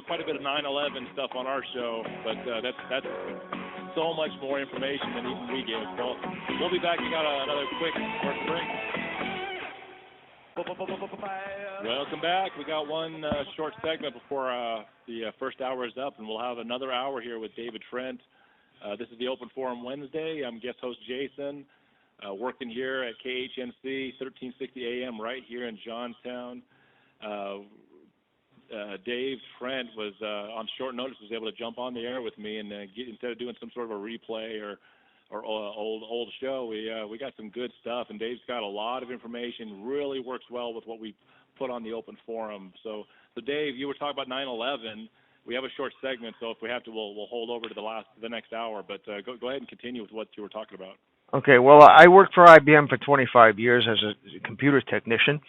quite a bit of 9/11 stuff on our show, but that's so much more information than even we give. So we'll be back. We got another quick short break. Welcome back. We got one short segment before the first hour is up, and we'll have another hour here with David Trent. This is the Open Forum Wednesday. I'm guest host Jason, working here at KHNC 1360 AM right here in Johnstown. Dave Trent was on short notice, was able to jump on the air with me, and instead of doing some sort of a replay or old show, we got some good stuff, and Dave's got a lot of information. Really works well with what we put on the open forum. So Dave, you were talking about 9/11. We have a short segment, so if we have to, we'll hold over to the next hour. But go ahead and continue with what you were talking about. Okay. Well, I worked for IBM for 25 years as a computer technician.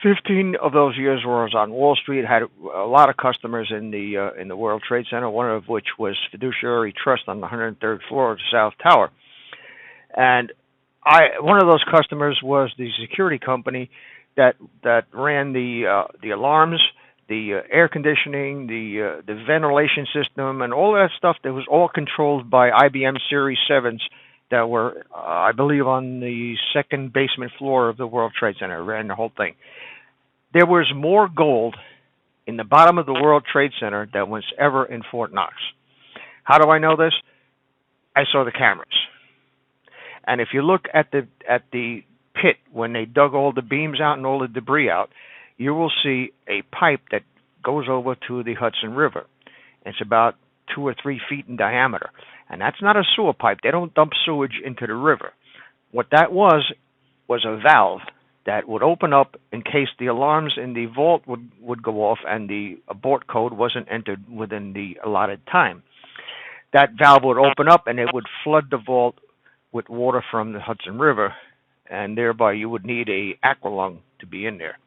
15 of those years was on Wall Street. Had a lot of customers in the World Trade Center, one of which was Fiduciary Trust on the 103rd floor of the South Tower. And one of those customers was the security company that ran the alarms, the air conditioning, the ventilation system, and all that stuff. That was all controlled by IBM Series 7s that were, I believe, on the second basement floor of the World Trade Center. Ran the whole thing. There was more gold in the bottom of the World Trade Center than was ever in Fort Knox. How do I know this? I saw the cameras. And if you look at the pit when they dug all the beams out and all the debris out, you will see a pipe that goes over to the Hudson River. It's about 2 or 3 feet in diameter. And that's not a sewer pipe. They don't dump sewage into the river. What that was a valve that would open up in case the alarms in the vault would go off and the abort code wasn't entered within the allotted time. That valve would open up and it would flood the vault with water from the Hudson River, and thereby you would need a aqualung to be in there.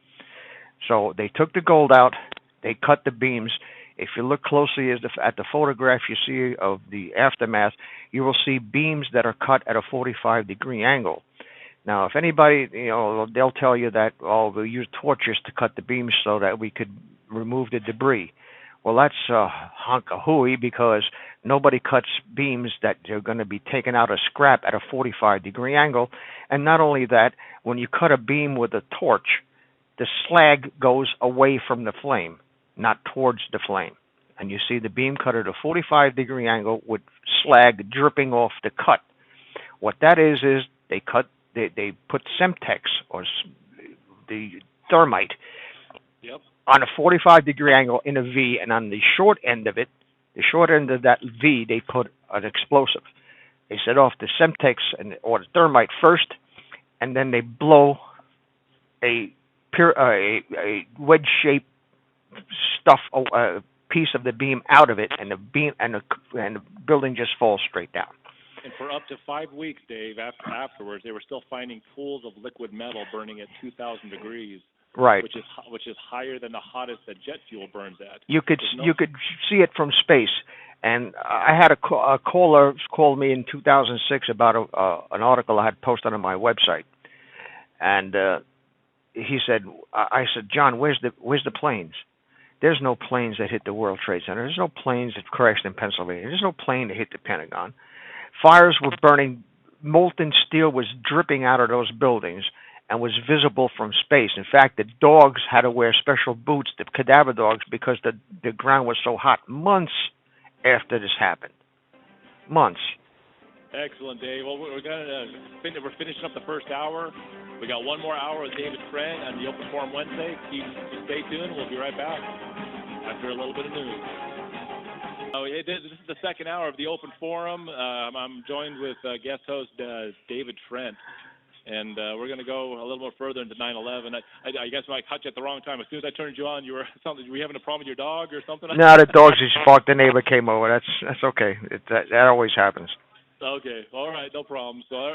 So they took the gold out, they cut the beams. If you look closely at the photograph you see of the aftermath, you will see beams that are cut at a 45-degree angle. Now, if anybody, they'll tell you that, we used torches to cut the beams so that we could remove the debris. Well, that's a hunk of hooey, because nobody cuts beams that are going to be taken out of scrap at a 45-degree angle. And not only that, when you cut a beam with a torch, the slag goes away from the flame, not towards the flame. And you see the beam cut at a 45-degree angle with slag dripping off the cut. What that is they put Semtex, or the thermite, yep, on a 45-degree angle in a V, and on the short end of that V, they put an explosive. They set off the Semtex or the thermite first, and then they blow a wedge-shaped piece of the beam out of it, and the building just falls straight down. And for up to 5 weeks, Dave, afterwards, they were still finding pools of liquid metal burning at 2,000 degrees. Right. Which is higher than the hottest that jet fuel burns at. You could see it from space. And I had a caller call me in 2006 about an article I had posted on my website. And he said, I said, John, where's the planes? There's no planes that hit the World Trade Center. There's no planes that crashed in Pennsylvania. There's no plane that hit the Pentagon. Fires were burning. Molten steel was dripping out of those buildings and was visible from space. In fact, the dogs had to wear special boots, the cadaver dogs, because the ground was so hot months after this happened. Months. Excellent, Dave. Well, we're finishing up the first hour. We got one more hour with David Friend on the Open Forum Wednesday. Stay tuned. We'll be right back after a little bit of news. This is the second hour of the Open Forum. I'm joined with guest host David Friend. And we're going to go a little more further into 9/11. I guess I caught you at the wrong time. As soon as I turned you on, were you having a problem with your dog or something? No, the dogs just barked. The neighbor came over. That's okay. That always happens. Okay, all right, no problem. So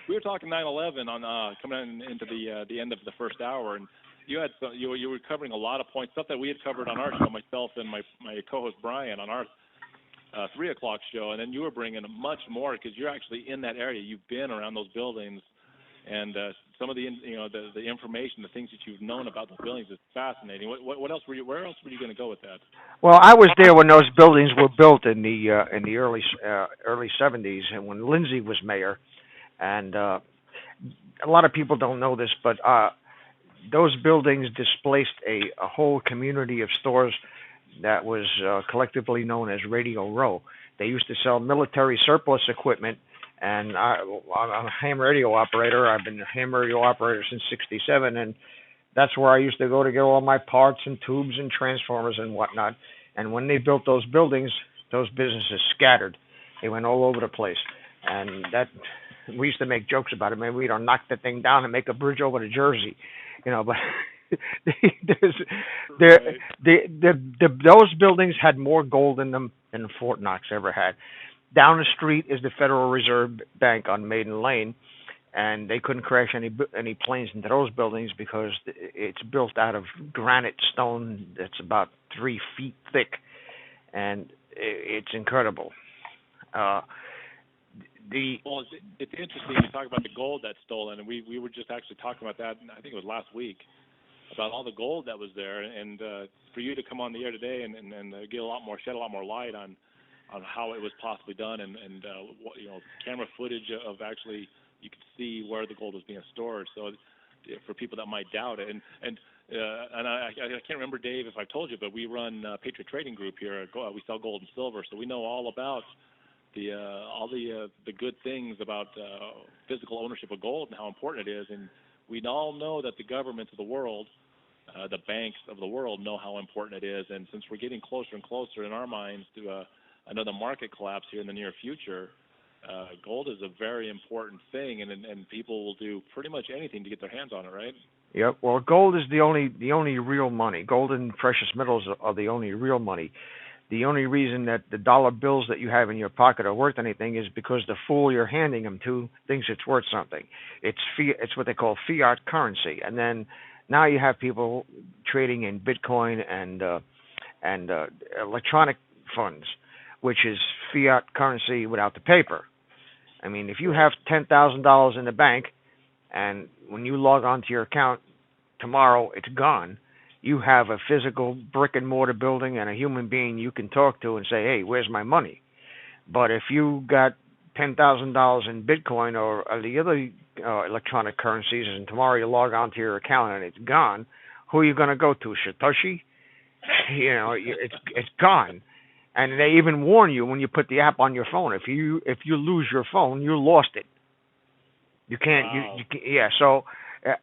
we were talking 9/11 on coming into the end of the first hour, and you were covering a lot of points, stuff that we had covered on our show, myself and my co-host Brian on our 3 o'clock show, and then you were bringing much more because you're actually in that area. You've been around those buildings, and some of the the information, the things that you've known about the buildings is fascinating. What else were you? Where else were you going to go with that? Well, I was there when those buildings were built in the early 70s, and when Lindsay was mayor, and a lot of people don't know this, but those buildings displaced a whole community of stores that was collectively known as Radio Row. They used to sell military surplus equipment, and I'm a ham radio operator. I've been a ham radio operator since '67, and that's where I used to go to get all my parts and tubes and transformers and whatnot. And when they built those buildings, those businesses scattered. They went all over the place, and that we used to make jokes about it. Maybe we'd knock the thing down and make a bridge over to Jersey, but. Those buildings had more gold in them than Fort Knox ever had. Down the street is the Federal Reserve Bank on Maiden Lane, and they couldn't crash any planes into those buildings because it's built out of granite stone that's about 3 feet thick, and it's incredible. Well, it's interesting you talk about the gold that's stolen, and we were just actually talking about that. I think it was last week, about all the gold that was there, and for you to come on the air today and get shed a lot more light on how it was possibly done, and what, camera footage of actually you could see where the gold was being stored. So for people that might doubt it, and I can't remember, Dave, if I told you, but we run Patriot Trading Group here. We sell gold and silver, so we know all about the good things about physical ownership of gold and how important it is. And we all know that the governments of the world, the banks of the world, know how important it is. And since we're getting closer and closer in our minds to another market collapse here in the near future, gold is a very important thing, and people will do pretty much anything to get their hands on it, right? Yep. Well, gold is the only real money. Gold and precious metals are the only real money. The only reason that the dollar bills that you have in your pocket are worth anything is because the fool you're handing them to thinks it's worth something. It's what they call fiat currency. And then now you have people trading in Bitcoin and electronic funds, which is fiat currency without the paper. I mean, if you have $10,000 in the bank, and when you log on to your account tomorrow, it's gone, you have a physical brick and mortar building and a human being you can talk to and say, hey, where's my money? But if you got $10,000 in Bitcoin or the other electronic currencies, and tomorrow you log on to your account and it's gone, who are you going to go to? Satoshi? It's gone. And they even warn you when you put the app on your phone. If you lose your phone, you lost it. You can't. Wow. Yeah. So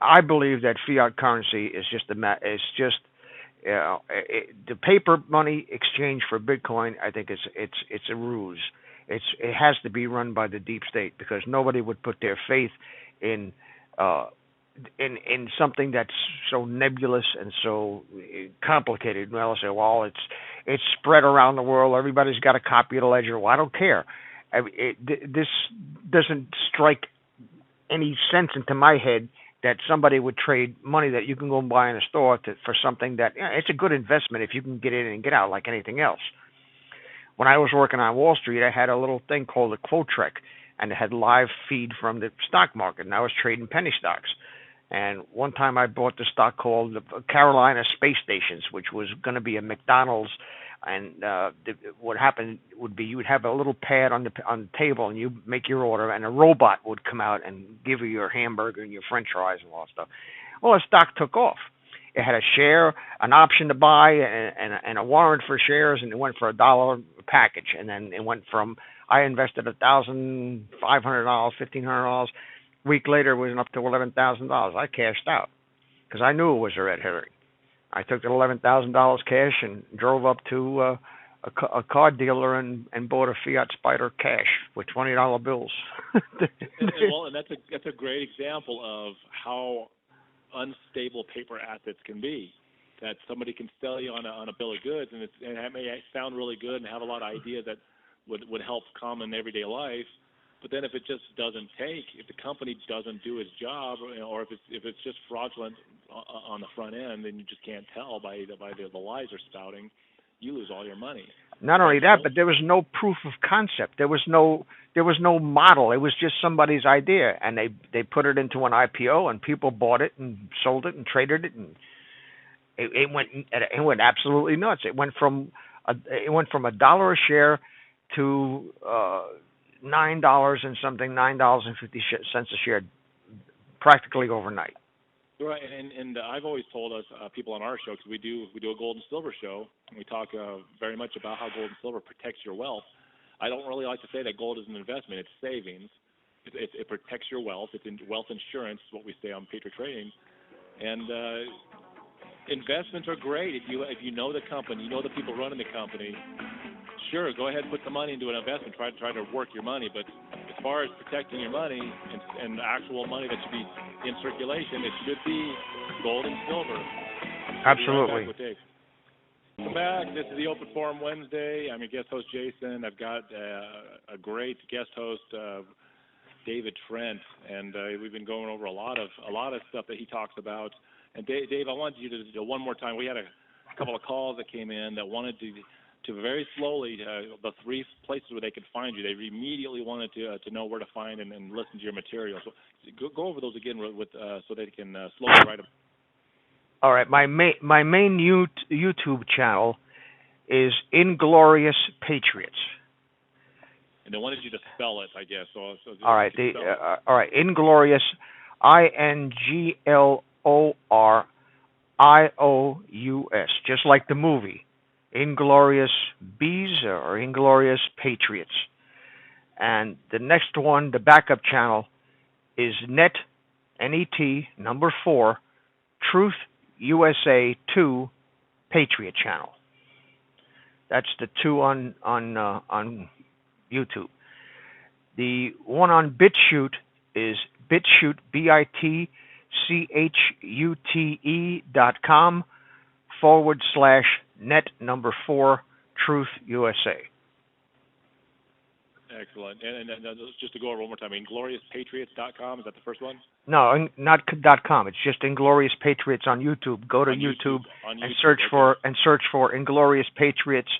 I believe that fiat currency is just the paper money exchange for Bitcoin. I think it's a ruse. It has to be run by the deep state, because nobody would put their faith in something that's so nebulous and so complicated. Well, I'll say, well, it's spread around the world. Everybody's got a copy of the ledger. Well, I don't care. This doesn't strike any sense into my head that somebody would trade money that you can go and buy in a store for something that, it's a good investment if you can get in and get out like anything else. When I was working on Wall Street, I had a little thing called a Quotrek, and it had live feed from the stock market, and I was trading penny stocks. And one time I bought the stock called the Carolina Space Stations, which was going to be a McDonald's. And what happened would be you would have a little pad on the table, and you make your order, and a robot would come out and give you your hamburger and your French fries and all that stuff. Well, the stock took off. It had a share, an option to buy, and a warrant for shares, and it went for $1 a package. And then it went from, I invested $1,500, $1,500. A week later, it went up to $11,000. I cashed out because I knew it was a red herring. I took the $11,000 cash and drove up to a car dealer and bought a Fiat Spider cash with $20 bills. and that's a great example of how unstable paper assets can be. That somebody can sell you on a bill of goods, and it may sound really good and have a lot of ideas that would help common everyday life. But then if it just doesn't take, if the company doesn't do its job, or if it's just fraudulent on the front end, then you just can't tell by the lies they're spouting, you lose all your money. Not only that, but there was no proof of concept. There was no model. It was just somebody's idea, and they put it into an IPO, and people bought it and sold it and traded it, and it went absolutely nuts. It went from $1 a share to $9 and something, $9.50 a share, practically overnight. Right, and I've always told us people on our show, because we do a gold and silver show, and we talk very much about how gold and silver protects your wealth. I don't really like to say that gold is an investment; it's savings. It protects your wealth. It's wealth insurance, is what we say on Patriot Trading. And investments are great if you know the company, you know the people running the company. Sure, go ahead and put the money into an investment. Try to work your money, but as far as protecting your money and actual money that should be in circulation, it should be gold and silver. Absolutely. Welcome back. This is the Open Forum Wednesday. I'm your guest host, Jason. I've got a great guest host, David Trent, and we've been going over a lot of stuff that he talks about. And Dave, I wanted you to one more time. We had a couple of calls that came in that wanted to to very slowly the 3 places where they could find you. They immediately wanted to know where to find and listen to your material. So go over those again with so they can slowly write them. All right, my main YouTube channel is Inglorious Patriots. And they wanted you to spell it, I guess. So all right, all right, Inglorious, INGLORIOUS, just like the movie, Inglorious Bees or Inglorious Patriots. And the next one, the backup channel, is NET 4 Truth USA 2 Patriot channel. That's the 2 on YouTube. The one on BitChute is BitChute, BitChute.com/net 4 Truth USA. Excellent. And just to go over one more time, IngloriousFatriots.com, is that the first one? No, not .com. It's just Inglorious Patriots on YouTube. Go to YouTube and search for Inglorious Patriots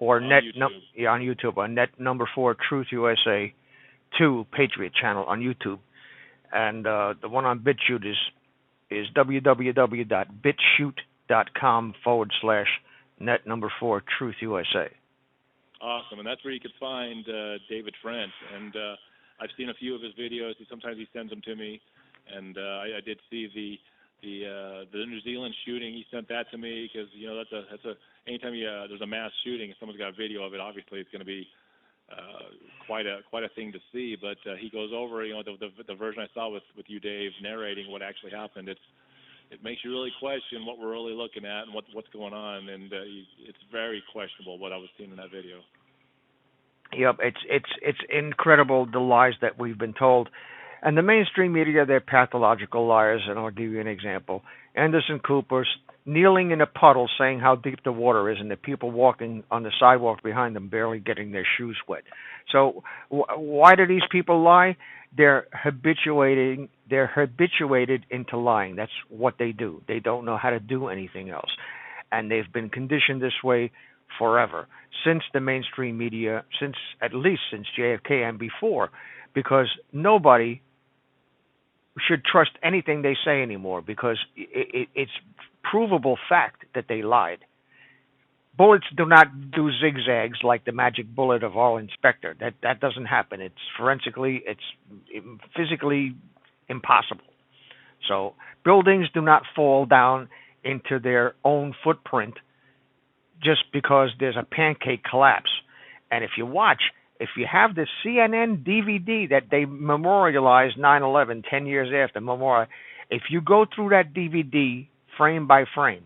or on YouTube on net 4 Truth USA 2 Patriot channel on YouTube. And the one on BitChute is www.bitchute.com/net 4 Truth USA. Awesome, and that's where you can find David Frent. And I've seen a few of his videos. Sometimes he sends them to me, and I did see the New Zealand shooting. He sent that to me because that's a anytime there's a mass shooting, if someone's got a video of it, obviously it's going to be quite a thing to see. But he goes over the version I saw with you, Dave, narrating what actually happened. It makes you really question what we're really looking at and what's going on, and it's very questionable what I was seeing in that video. Yep, it's incredible the lies that we've been told, and the mainstream media, they're pathological liars. And I'll give you an example: Anderson Cooper kneeling in a puddle, saying how deep the water is, and the people walking on the sidewalk behind them barely getting their shoes wet. So why do these people lie? They're habituated into lying. That's what they do. They don't know how to do anything else. And they've been conditioned this way forever, since the mainstream media, at least since JFK and before, because nobody should trust anything they say anymore, because it's provable fact that they lied. Bullets do not do zigzags like the magic bullet of our inspector. That doesn't happen. It's physically impossible. So buildings do not fall down into their own footprint just because there's a pancake collapse. And if you have the CNN DVD that they memorialized 9/11 10 years after memorial, if you go through that DVD frame by frame,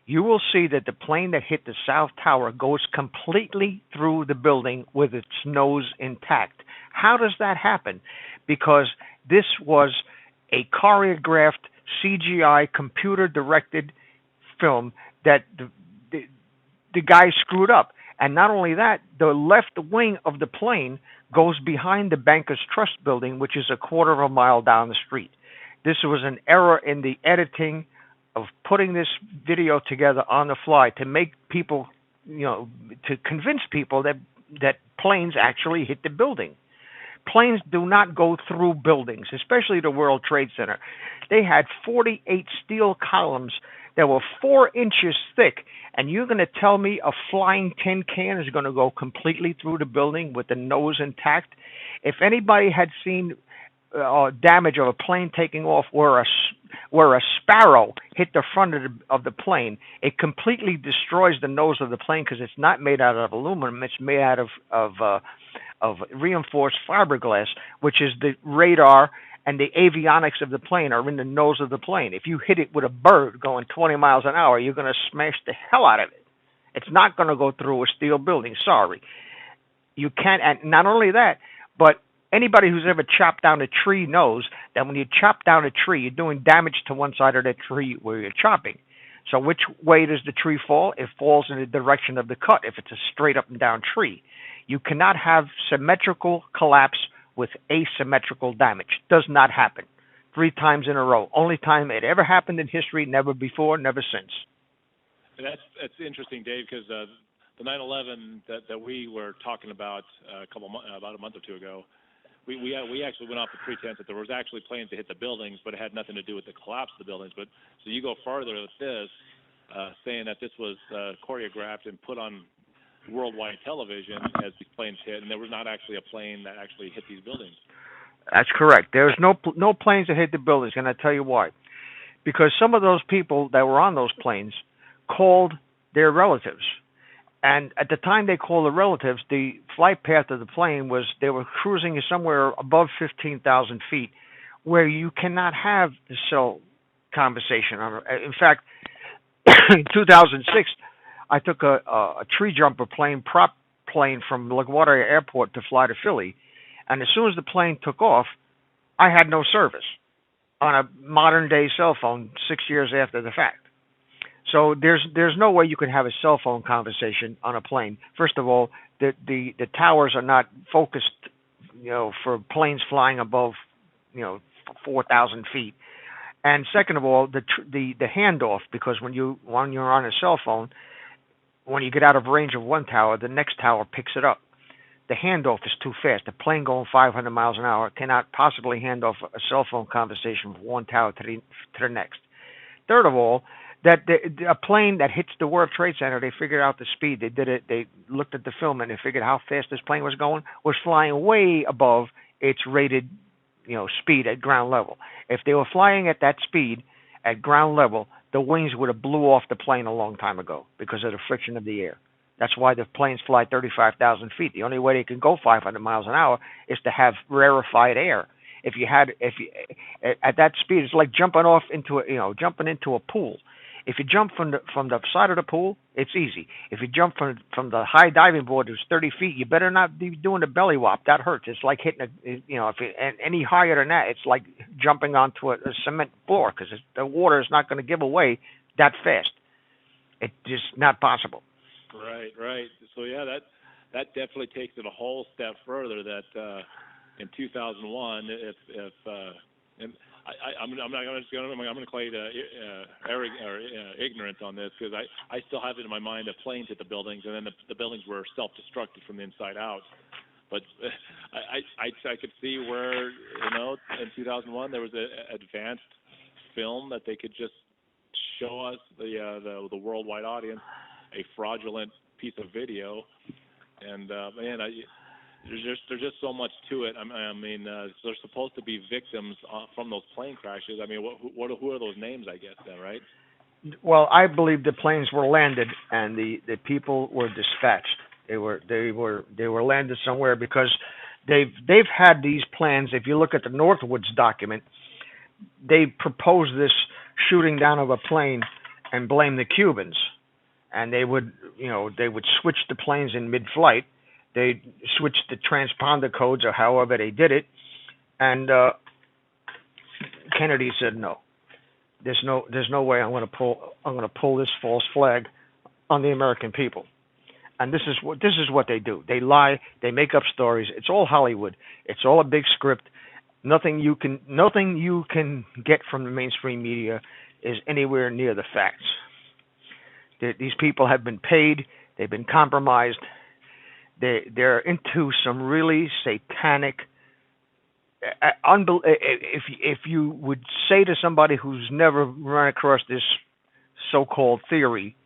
you will see that the plane that hit the South Tower goes completely through the building with its nose intact. How does that happen? Because this was a choreographed CGI computer-directed film that the guy screwed up. And not only that, the left wing of the plane goes behind the Bankers Trust building, which is a quarter of a mile down the street. This was an error in the editing of putting this video together on the fly to make people, to convince people that planes actually hit the building. Planes do not go through buildings, especially the World Trade Center. They had 48 steel columns that were 4 inches thick, and you're going to tell me a flying tin can is going to go completely through the building with the nose intact? If anybody had seen damage of a plane taking off where a sparrow hit the front of the plane, it completely destroys the nose of the plane because it's not made out of aluminum. It's made out of reinforced fiberglass, which is the radar and the avionics of the plane are in the nose of the plane. If you hit it with a bird going 20 miles an hour, you're going to smash the hell out of it. It's not going to go through a steel building. Sorry. You can't. And not only that, but anybody who's ever chopped down a tree knows that when you chop down a tree, you're doing damage to one side of the tree where you're chopping. So which way does the tree fall? It falls in the direction of the cut if it's a straight up and down tree. You cannot have symmetrical collapse with asymmetrical damage. Does not happen. 3 times in a row. Only time it ever happened in history, never before, never since. That's interesting, Dave, because the 9/11 that we were talking about about a month or two ago. We actually went off the pretense that there was actually planes that hit the buildings, but it had nothing to do with the collapse of the buildings. But so you go farther with this, saying that this was choreographed and put on worldwide television as these planes hit, and there was not actually a plane that actually hit these buildings. That's correct. There's no planes that hit the buildings, and I tell you why. Because some of those people that were on those planes called their relatives. And at the time they called the relatives, the flight path of the plane was they were cruising somewhere above 15,000 feet, where you cannot have the cell conversation. In fact, in 2006, I took a tree jumper prop plane from LaGuardia Airport to fly to Philly, and as soon as the plane took off, I had no service on a modern day cell phone 6 years after the fact. So there's no way you can have a cell phone conversation on a plane. First of all, the towers are not focused, for planes flying above, 4,000 feet. And second of all, the handoff, because when you're on a cell phone, when you get out of range of one tower, the next tower picks it up. The handoff is too fast. A plane going 500 miles an hour cannot possibly hand off a cell phone conversation from one tower to the next. Third of all, that a plane that hits the World Trade Center, they figured out the speed. They did it. They looked at the film and they figured how fast this plane was going. Was flying way above its rated, speed at ground level. If they were flying at that speed at ground level, the wings would have blew off the plane a long time ago because of the friction of the air. That's why the planes fly 35,000 feet. The only way they can go 500 miles an hour is to have rarefied air. If you at that speed, it's like jumping into a pool. If you jump from the side of the pool, it's easy. If you jump from the high diving board, that's 30 feet, you better not be doing the belly whop. That hurts. It's like hitting any higher than that, it's like jumping onto a cement floor because the water is not going to give away that fast. It's just not possible. Right. So yeah, that definitely takes it a whole step further. That in 2001, I'm going to claim ignorance on this because I still have it in my mind that planes hit the buildings and then the buildings were self-destructed from the inside out. But I could see where in 2001 there was an advanced film that they could just show us the worldwide audience a fraudulent piece of video, and there's just so much to it. I mean, they're supposed to be victims from those plane crashes. I mean, who are those names? I guess then, right? Well, I believe the planes were landed and the people were dispatched. They were landed somewhere because they've had these plans. If you look at the Northwoods document, they proposed this shooting down of a plane and blame the Cubans. And they would switch the planes in mid-flight. They'd switch the transponder codes or however they did it. And Kennedy said no. There's no way I'm going to pull this false flag on the American people. And this is what they do. They lie. They make up stories. It's all Hollywood. It's all a big script. Nothing you can get from the mainstream media is anywhere near the facts. These people have been paid. They've been compromised. They're into some really satanic. If you would say to somebody who's never run across this so-called theory,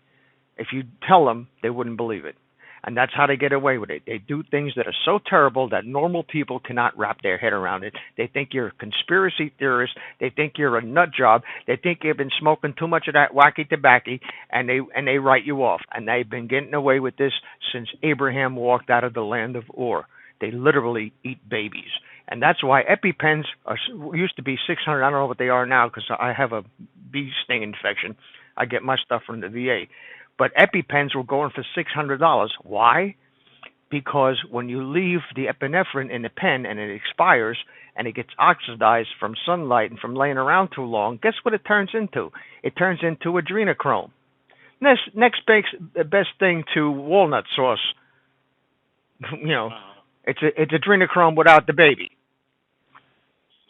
if you tell them, they wouldn't believe it. And that's how they get away with it. They do things that are so terrible that normal people cannot wrap their head around it. They think you're a conspiracy theorist. They think you're a nut job. They think you've been smoking too much of that wacky tobacco, and they write you off. And they've been getting away with this since Abraham walked out of the land of Ur. They literally eat babies. And that's why EpiPens used to be $600. I don't know what they are now because I have a bee sting infection. I get my stuff from the VA. But EpiPens were going for $600. Why? Because when you leave the epinephrine in the pen and it expires and it gets oxidized from sunlight and from laying around too long, guess what it turns into? It turns into adrenochrome. Next best thing to walnut sauce. Wow. It's adrenochrome without the baby.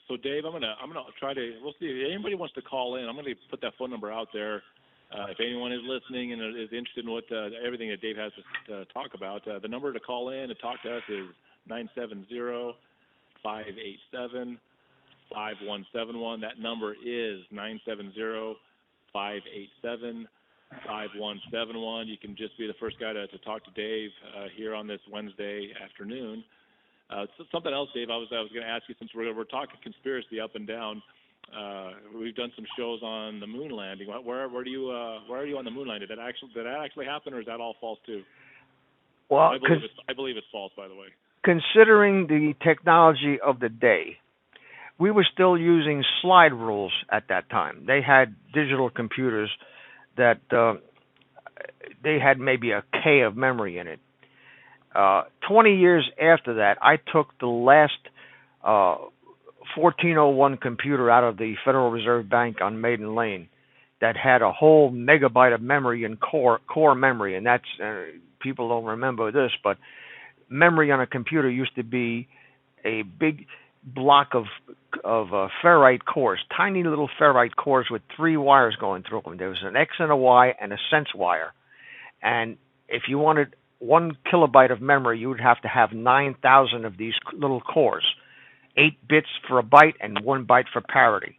So Dave, I'm gonna try to. We'll see if anybody wants to call in. I'm gonna put that phone number out there. If anyone is listening and is interested in what everything that Dave has to talk about, the number to call in and talk to us is 970-587-5171. That number is 970-587-5171. You can just be the first guy to talk to Dave here on this Wednesday afternoon. Something else, Dave, I was going to ask you, since we're talking conspiracy up and down. We've done some shows on the moon landing. Where are you on the moon landing? Did that actually happen, or is that all false too? Well, I believe it's false, by the way. Considering the technology of the day, we were still using slide rules at that time. They had digital computers that they had maybe a K of memory in it. 20 years after that, I took the last 1401 computer out of the Federal Reserve Bank on Maiden Lane that had a whole megabyte of memory and core memory, and that's people don't remember this, but memory on a computer used to be a big block of ferrite cores, tiny little ferrite cores with 3 wires going through them. There was an X and a Y and a sense wire, and if you wanted 1 kilobyte of memory, you would have to have 9,000 of these little cores. 8 bits for a byte and 1 byte for parity.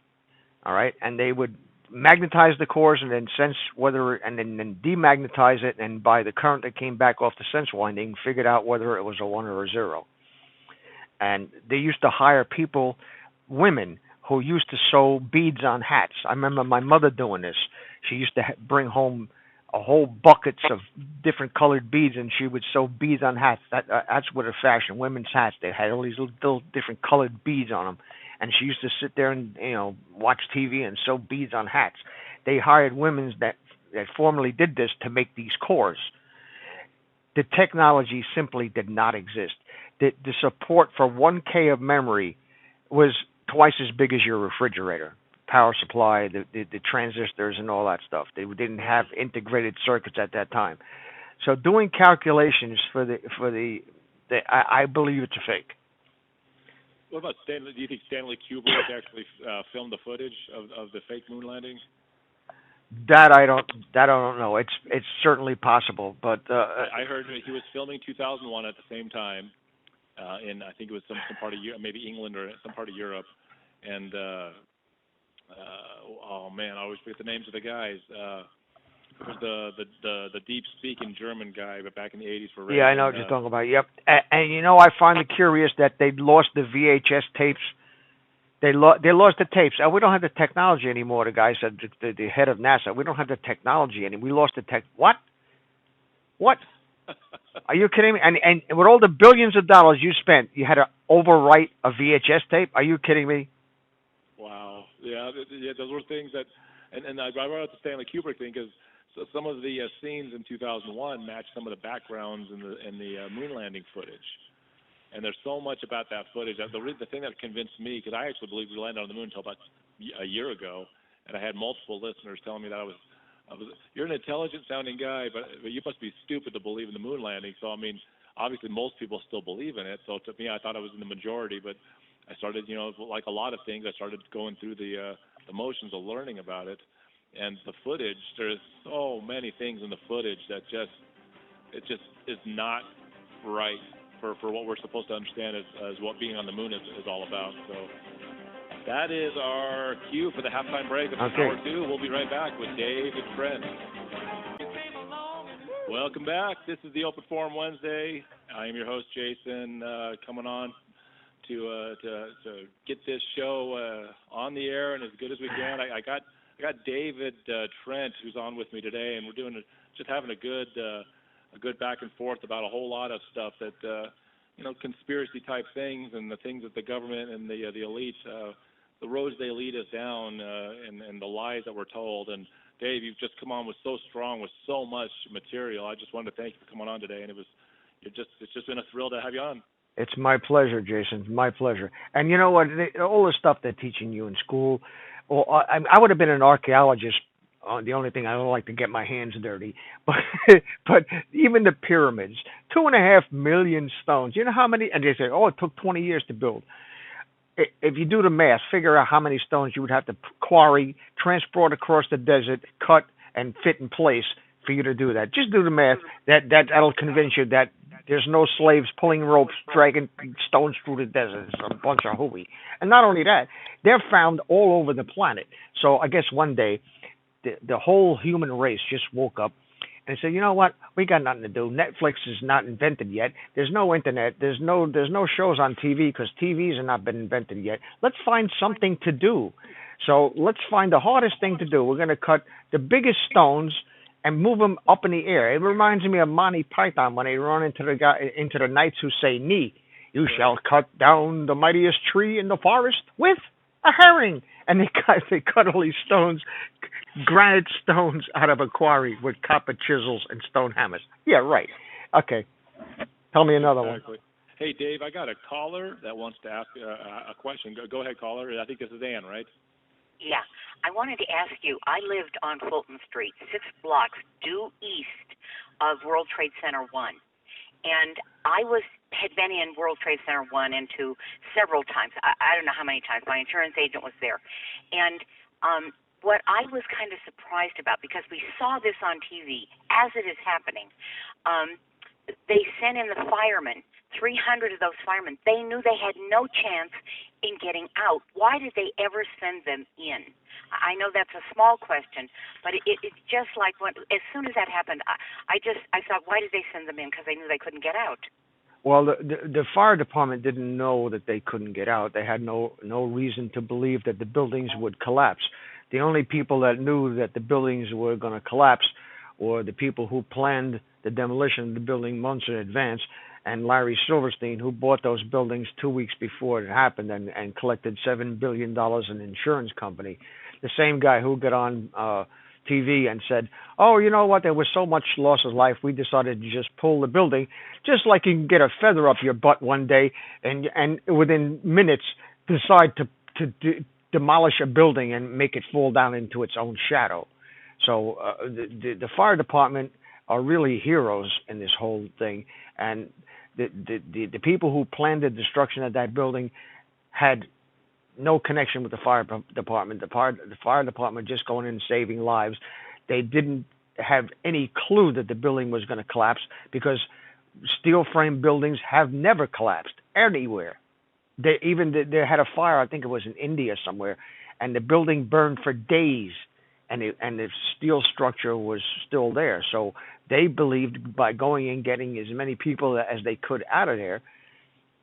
All right, and they would magnetize the cores and then sense whether, and then demagnetize it, and by the current that came back off the sense winding, figured out whether it was a 1 or a 0. And they used to hire people, women, who used to sew beads on hats. I remember my mother doing this. She used to bring home a whole buckets of different colored beads, and she would sew beads on hats. That's what a fashion, women's hats. They had all these little different colored beads on them, and she used to sit there and watch TV and sew beads on hats. They hired women that formerly did this to make these cores. The technology simply did not exist. The support for 1K of memory was twice as big as your refrigerator. Power supply, the transistors, and all that stuff. They didn't have integrated circuits at that time. So doing calculations for the I believe it's a fake. What about Stanley? Do you think Stanley Kubrick actually filmed the footage of the fake moon landing? That I don't know. It's certainly possible, but I heard he was filming 2001 at the same time in, I think it was some part of maybe England or some part of Europe, and oh man, I always forget the names of the guys. It was the deep speaking German guy, but back in the 80s for radio. Yeah, I know what you're talking about. Yep, and I find it curious that they lost the VHS tapes. They lost the tapes. We don't have the technology anymore. The guy said, the head of NASA, we don't have the technology anymore. We lost the tech. What? Are you kidding me? And with all the billions of dollars you spent, you had to overwrite a VHS tape? Are you kidding me? Wow. Yeah, those were things that, and I brought up the Stanley Kubrick thing because some of the scenes in 2001 matched some of the backgrounds in the moon landing footage. And there's so much about that footage. The thing that convinced me, because I actually believed we landed on the moon until about a year ago, and I had multiple listeners telling me that I was you're an intelligent sounding guy, but you must be stupid to believe in the moon landing. So I mean, obviously most people still believe in it. So to me, I thought I was in the majority, but I started, like a lot of things, I started going through the motions of learning about it, and the footage. There's so many things in the footage that just is not right for what we're supposed to understand as what being on the moon is all about. So that is our cue for the halftime break of Hour 2. We'll be right back with Dave and friends. Welcome back. This is the Open Forum Wednesday. I am your host, Jason, coming on to get this show on the air and as good as we can. I got David Trent, who's on with me today, and we're just having a good back and forth about a whole lot of stuff that conspiracy type things and the things that the government and the elite, the roads they lead us down, and the lies that we're told. And Dave, you've just come on with so strong, with so much material. I just wanted to thank you for coming on today, and it's just been a thrill to have you on. It's my pleasure, Jason. My pleasure. And you know what? All the stuff they're teaching you in school. Well, I would have been an archaeologist. The only thing I don't like to get my hands dirty, but even the pyramids, 2.5 million stones. You know how many? And they say, oh, it took 20 years to build. If you do the math, figure out how many stones you would have to quarry, transport across the desert, cut, and fit in place for you to do that. Just do the math. That'll convince you that there's no slaves pulling ropes, dragging stones through the desert. It's a bunch of hooey. And not only that, they're found all over the planet. So I guess one day the whole human race just woke up and said, you know what? We got nothing to do. Netflix is not invented yet. There's no internet. There's no shows on TV because TVs have not been invented yet. Let's find something to do. So let's find the hardest thing to do. We're going to cut the biggest stones and move them up in the air. It reminds me of Monty Python when they run into the knights who say, "Knee, you shall cut down the mightiest tree in the forest with a herring." And they cut all these stones, granite stones out of a quarry with copper chisels and stone hammers. Yeah, right. Okay. Tell me another one. Hey, Dave, I got a caller that wants to ask a question. Go ahead, caller. I think this is Ann, right? Yeah. I wanted to ask you, I lived on Fulton Street, 6 blocks due east of World Trade Center 1. And I had been in World Trade Center 1 and 2 several times. I don't know how many times. My insurance agent was there. And what I was kind of surprised about, because we saw this on TV as it is happening, they sent in the firemen, 300 of those firemen. They knew they had no chance in getting out. Why did they ever send them in? I know that's a small question, but it's just like as soon as that happened, I thought, why did they send them in? Because they knew they couldn't get out. Well, the fire department didn't know that they couldn't get out. They had no reason to believe that the buildings would collapse. The only people that knew that the buildings were going to collapse were the people who planned the demolition of the building months in advance, and Larry Silverstein, who bought those buildings 2 weeks before it happened and collected $7 billion in insurance company. The same guy who got on TV and said, oh, you know what, there was so much loss of life, we decided to just pull the building, just like you can get a feather up your butt one day and within minutes decide to demolish a building and make it fall down into its own shadow. So the fire department are really heroes in this whole thing, and the people who planned the destruction of that building had no connection with the fire department. The fire department just going in and saving lives. They didn't have any clue that the building was going to collapse, because steel frame buildings have never collapsed anywhere. They had a fire, I think it was in India somewhere, and the building burned for days, and the steel structure was still there. So they believed by going in, getting as many people as they could out of there,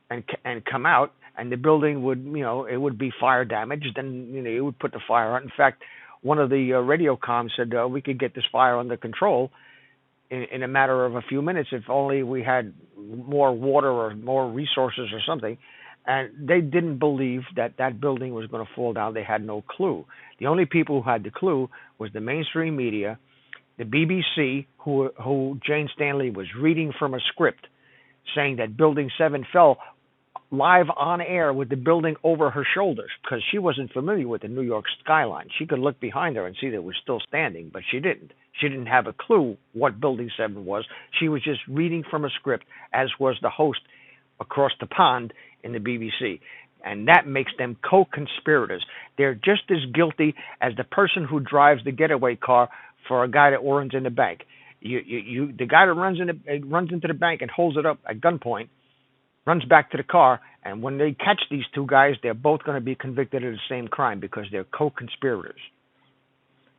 and come out, and the building would, it would be fire damaged, and it would put the fire out. In fact, one of the radio comms said we could get this fire under control in a matter of a few minutes if only we had more water or more resources or something. And they didn't believe that building was going to fall down. They had no clue. The only people who had the clue was the mainstream media, the BBC, who Jane Stanley was reading from a script, saying that Building 7 fell live on air with the building over her shoulders, because she wasn't familiar with the New York skyline. She could look behind her and see that it was still standing, but she didn't. She didn't have a clue what Building 7 was. She was just reading from a script, as was the host across the pond in the BBC. And that makes them co-conspirators. They're just as guilty as the person who drives the getaway car for a guy that runs in the bank. The guy that runs into the bank and holds it up at gunpoint runs back to the car, and when they catch these two guys, they're both going to be convicted of the same crime because they're co-conspirators.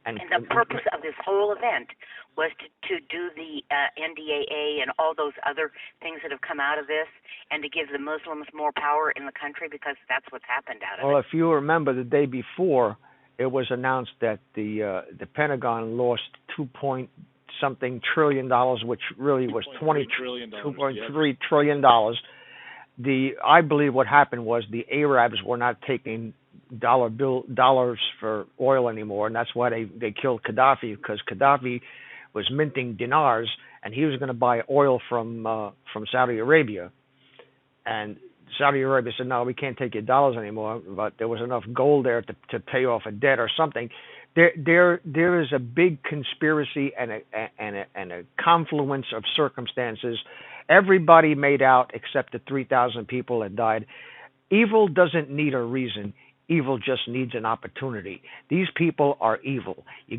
And the purpose of this whole event was to do the NDAA and all those other things that have come out of this, and to give the Muslims more power in the country, because that's what's happened out of it. Well, if you remember, the day before, it was announced that the Pentagon lost $2.something trillion, which really was $2.3 trillion. I believe what happened was the Arabs were not taking dollars for oil anymore, and that's why they killed Gaddafi, because Gaddafi was minting dinars, and he was going to buy oil from Saudi Arabia, and Saudi Arabia said, no, we can't take your dollars anymore, but there was enough gold there to pay off a debt or something. There is a big conspiracy and a confluence of circumstances. Everybody made out except the 3,000 people that died. Evil doesn't need a reason. Evil just needs an opportunity. These people are evil. You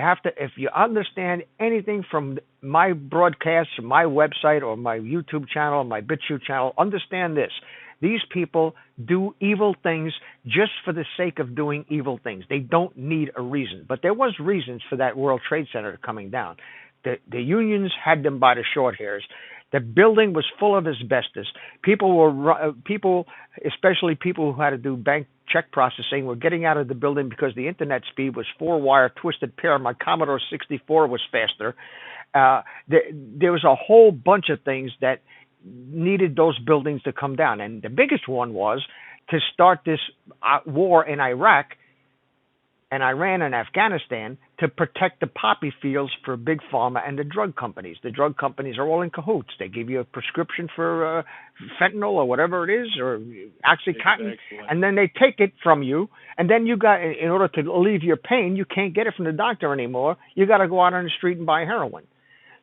have to, if you understand anything from my broadcasts, my website, or my YouTube channel, my BitChute channel, understand this. These people do evil things just for the sake of doing evil things. They don't need a reason. But there was reasons for that World Trade Center coming down. The unions had them by the short hairs. The building was full of asbestos. People, especially people who had to do bank check processing, were getting out of the building because the internet speed was 4-wire twisted pair. My Commodore 64 was faster. There was a whole bunch of things that needed those buildings to come down. And the biggest one was to start this war in Iraq and Iran and Afghanistan to protect the poppy fields for Big Pharma and the drug companies. The drug companies are all in cahoots. They give you a prescription for fentanyl or whatever it is, or Oxycontin, and then they take it from you. And then you got, in order to alleviate your pain, you can't get it from the doctor anymore. You got to go out on the street and buy heroin.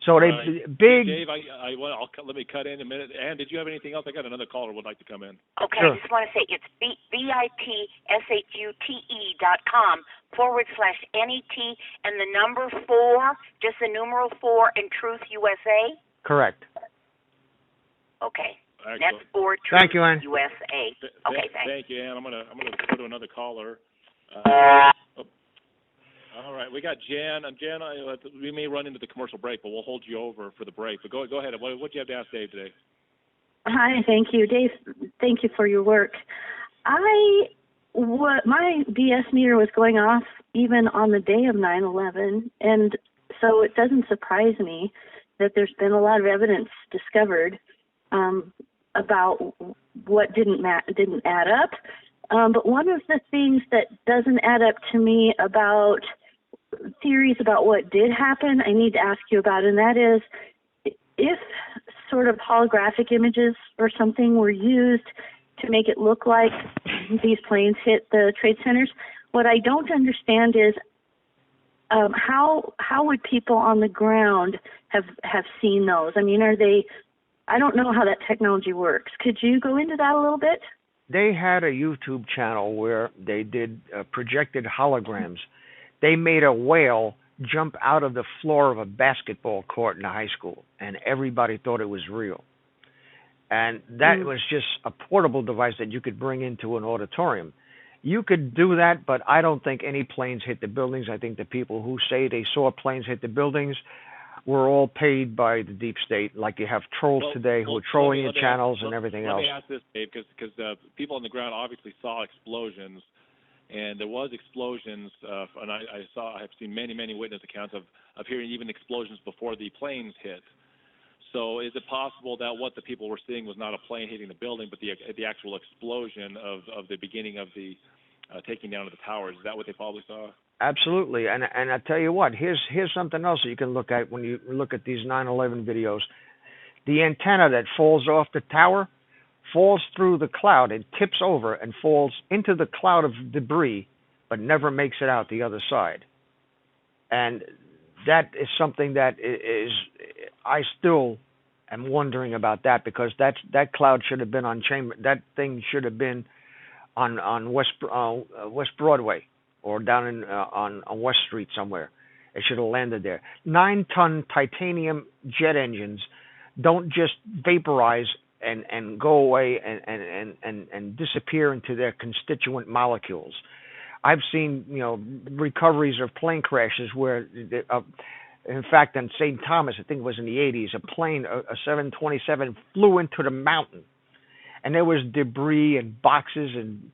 So they big. Dave, let me cut in a minute. Ann, did you have anything else? I got another caller who would like to come in. Okay, sure. I just want to say it's BitShute.com/NET and the number 4, just the numeral 4, and Truth USA. Correct. Okay. Excellent. Net 4 Truth Thank you, Ann. USA. Okay, thanks. Thank you, Ann. I'm gonna go to another caller. All right, we got Jan. Jan, we may run into the commercial break, but we'll hold you over for the break. But go ahead. What do you have to ask Dave today? Hi, thank you, Dave. Thank you for your work. My BS meter was going off even on the day of 9/11, and so it doesn't surprise me that there's been a lot of evidence discovered about what didn't add up. But one of the things that doesn't add up to me about theories about what did happen, I need to ask you about, and that is if sort of holographic images or something were used to make it look like these planes hit the trade centers. What I don't understand is how would people on the ground have seen those? I mean, I don't know how that technology works. Could you go into that a little bit? They had a YouTube channel where they did projected holograms. They made a whale jump out of the floor of a basketball court in a high school, and everybody thought it was real. And that was just a portable device that you could bring into an auditorium. You could do that, but I don't think any planes hit the buildings. I think the people who say they saw planes hit the buildings were all paid by the deep state, like you have trolls today who are trolling your channels and everything else. Let me ask this, Dave, because people on the ground obviously saw explosions, and there was explosions, and I've seen many witness accounts of hearing even explosions before the planes hit. So is it possible that what the people were seeing was not a plane hitting the building, but the actual explosion of the beginning of the taking down of the towers? Is that what they probably saw? Absolutely, and I tell you what, here's something else that you can look at when you look at these 9/11 videos. The antenna that falls off the tower falls through the cloud and tips over and falls into the cloud of debris, but never makes it out the other side. And that is something that is I still am wondering about that, because that cloud should have been on chamber. That thing should have been on West Broadway, or down in on West Street somewhere. It should have landed there. 9-ton titanium jet engines don't just vaporize and go away and disappear into their constituent molecules. I've seen recoveries of plane crashes where, in fact, on St. Thomas, I think it was in the 80s, a plane, a 727, flew into the mountain, and there was debris and boxes and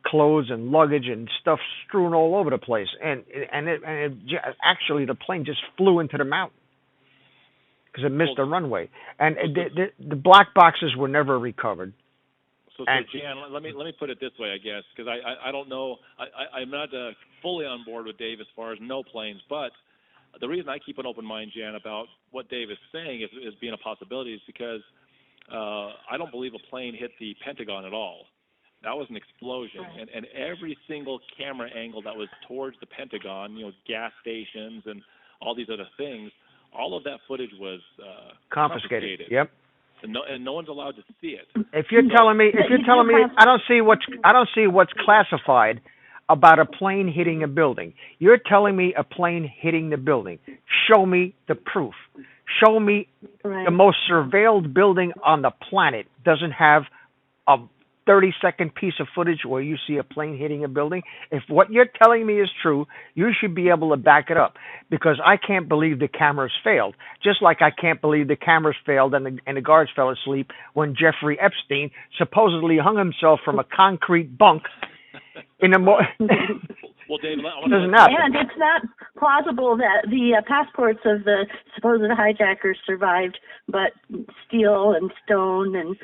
clothes and luggage and stuff strewn all over the place, and actually the plane just flew into the mountain because it missed the runway, and the black boxes were never recovered. So Jan, let me put it this way, I guess, because I don't know, I'm not fully on board with Dave as far as no planes, but the reason I keep an open mind, Jan, about what Dave is saying is being a possibility is because I don't believe a plane hit the Pentagon at all. That was an explosion, and every single camera angle that was towards the Pentagon, gas stations and all these other things, all of that footage was confiscated. Yep. and no one's allowed to see it. If you're telling me, I don't see what's classified about a plane hitting a building. You're telling me a plane hitting the building. Show me the proof. Show me the most surveilled building on the planet doesn't have a 30-second piece of footage where you see a plane hitting a building. If what you're telling me is true, you should be able to back it up, because I can't believe the cameras failed. Just like I can't believe the cameras failed and the guards fell asleep when Jeffrey Epstein supposedly hung himself from a concrete bunk in a Well, Dave, doesn't happen. And it's not plausible that the passports of the supposed hijackers survived, but steel and stone and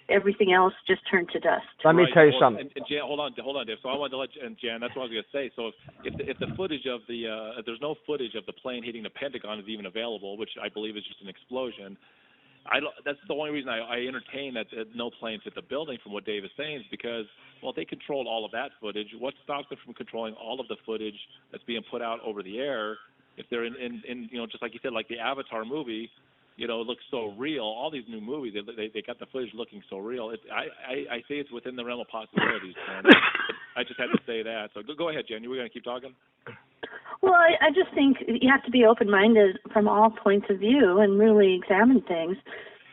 everything else just turned to dust. Let me tell you something. And Jan, hold on, Dave. So I wanted to let you, and Jan, that's what I was going to say. So if the footage of if there's no footage of the plane hitting the Pentagon is even available, which I believe is just an explosion, that's the only reason I entertain that no planes hit the building, from what Dave is saying, is because, well, they controlled all of that footage. What stops them from controlling all of the footage that's being put out over the air? If they're in just like you said, like the Avatar movie, it looks so real. All these new movies, they got the footage looking so real. I say it's within the realm of possibilities, man. I just had to say that. So go ahead, Jen. You were going to keep talking? Well, I just think you have to be open-minded from all points of view and really examine things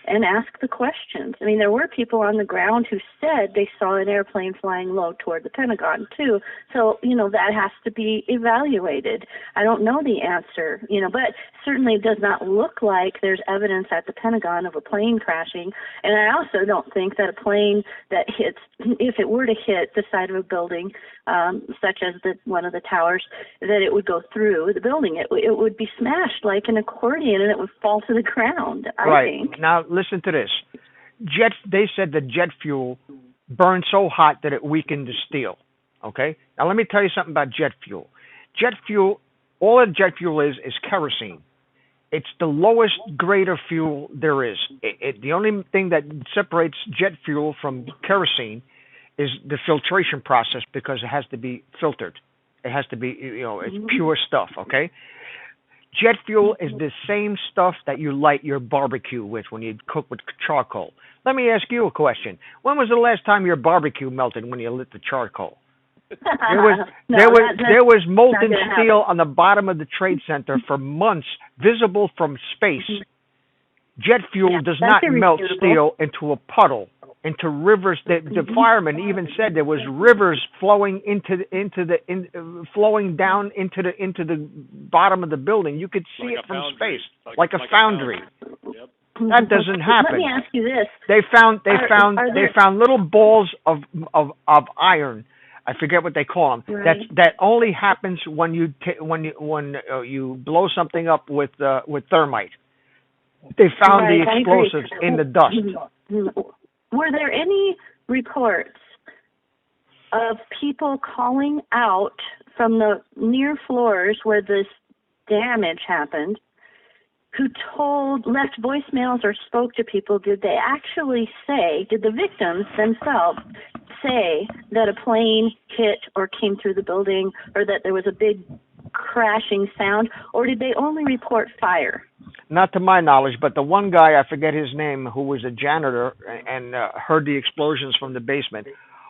and ask the questions. I mean, there were people on the ground who said they saw an airplane flying low toward the Pentagon, too. So, that has to be evaluated. I don't know the answer, but certainly it does not look like there's evidence at the Pentagon of a plane crashing. And I also don't think that a plane that hits, if it were to hit the side of a building, such as one of the towers, that it would go through the building. It would be smashed like an accordion, and it would fall to the ground, I think. Now, listen to this. They said that jet fuel burned so hot that it weakened the steel. Okay? Now, let me tell you something about jet fuel. Jet fuel, all that jet fuel is kerosene. It's the lowest grade of fuel there is. The only thing that separates jet fuel from kerosene is the filtration process, because it has to be filtered. It has to be, it's pure stuff, okay? Jet fuel is the same stuff that you light your barbecue with when you cook with charcoal. Let me ask you a question. When was the last time your barbecue melted when you lit the charcoal? There was molten steel on the bottom of the Trade Center for months, visible from space. Jet fuel does not melt steel into a puddle, into rivers. The firemen even said there was rivers flowing flowing down into the bottom of the building. You could see it from space, like a foundry. Yep. That doesn't happen. Let me ask you this: They found little balls of iron. I forget what they call them. Right. That only happens when you blow something up with thermite. They found the explosives in the dust. Were there any reports of people calling out from the near floors where this damage happened, who left voicemails or spoke to people? Did they actually say, did the victims themselves say that a plane hit or came through the building, or that there was a big crashing sound, or did they only report fire? Not to my knowledge, but the one guy, I forget his name, who was a janitor and heard the explosions from the basement,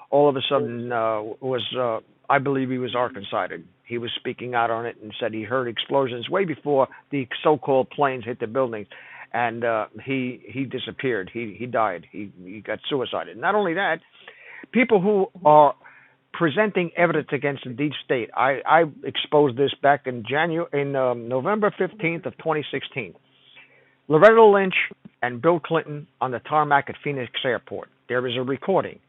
all of a sudden I believe he was Arkansas-sided. He was speaking out on it and said he heard explosions way before the so-called planes hit the buildings, and he disappeared. He died. He got suicided. Not only that, people who are presenting evidence against the deep state. I exposed this back in November 15th of 2016. Loretta Lynch and Bill Clinton on the tarmac at Phoenix Airport. There is a recording.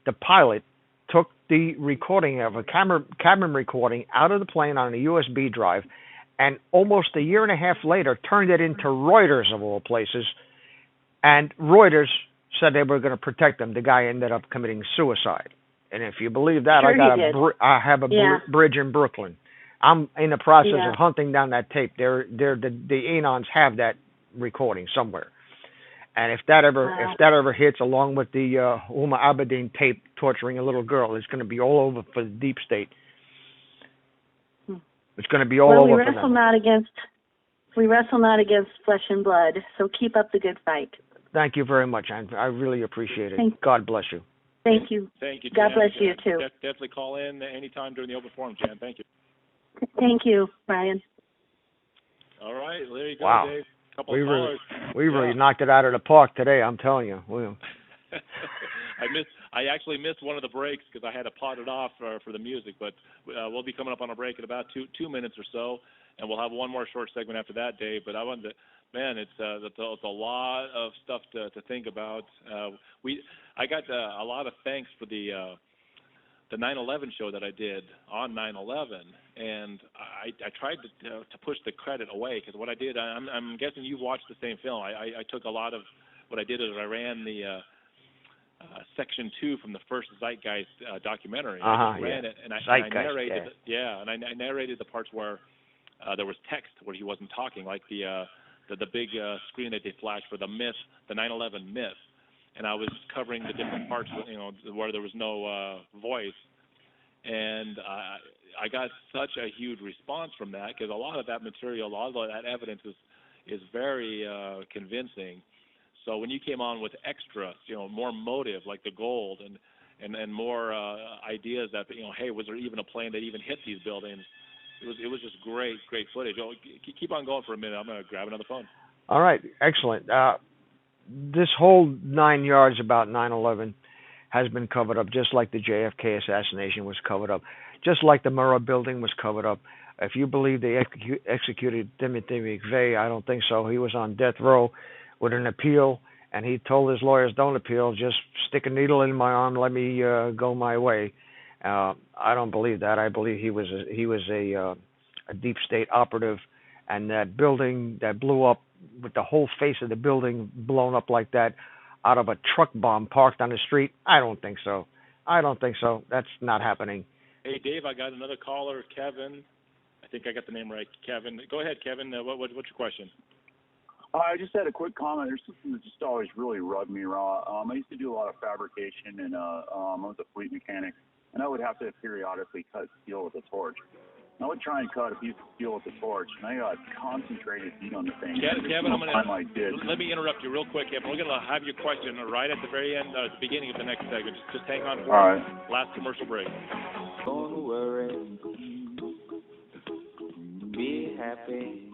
The pilot took the recording of a cabin recording out of the plane on a USB drive, and almost a year and a half later turned it into Reuters, of all places, and Reuters said they were going to protect him. The guy ended up committing suicide. And if you believe that, I have a bridge in Brooklyn. I'm in the process of hunting down that tape. The Anons have that recording somewhere. And if that ever hits, along with the Huma Abedin tape torturing a little girl, it's going to be all over for the deep state. It's going to be all over for them. We wrestle not against flesh and blood, so keep up the good fight. Thank you very much. I really appreciate it. God bless you. Thank you. Thank you, Jan. God bless you, too. Definitely call in anytime during the open forum, Jan. Thank you. Thank you, Ryan. All right, there you go, Wow. Dave. Couple of callers. We really knocked it out of the park today, I'm telling you. I actually missed one of the breaks because I had to pot it off for the music, but we'll be coming up on a break in about two minutes or so, and we'll have one more short segment after that, Dave. But I wanted to, man, it's a lot of stuff to think about. I got a lot of thanks for the 9/11 show that I did on 9/11, and I tried to push the credit away because what I did, I'm guessing you've watched the same film. I took a lot of what I did is I ran the section 2 from the first Zeitgeist documentary. I ran it, and I narrated. And I narrated the parts where there was text where he wasn't talking, like the big screen that they flashed for the myth, the 9/11 myth. And I was covering the different parts, where there was no voice, and I got such a huge response from that because a lot of that material, a lot of that evidence is very convincing. So when you came on with extra, more motive like the gold and more ideas that hey, was there even a plane that even hit these buildings? It was just great footage. Keep on going for a minute. I'm gonna grab another phone. All right, excellent. This whole 9 yards about 9/11 has been covered up, just like the JFK assassination was covered up, just like the Murrah building was covered up. If you believe they executed Timothy McVeigh, I don't think so. He was on death row with an appeal, and he told his lawyers, "Don't appeal, just stick a needle in my arm, let me go my way." I don't believe that. I believe he was a deep state operative, and that building that blew up, with the whole face of the building blown up like that out of a truck bomb parked on the street, I don't think so. That's not happening. Hey, Dave, I got another caller, Kevin. I think I got the name right, Kevin. Go ahead, Kevin. What's your question? I just had a quick comment. There's something that just always really rubbed me raw. I used to do a lot of fabrication, and I was a fleet mechanic, and I would have to periodically cut steel with a torch. I would try and cut a piece of steel with a torch, and I got concentrated heat on the thing. Kevin, let me interrupt you real quick, Kevin. We're going to have your question right at the very end, at the beginning of the next segment. Just hang on for All right. Last commercial break. Don't worry, be happy.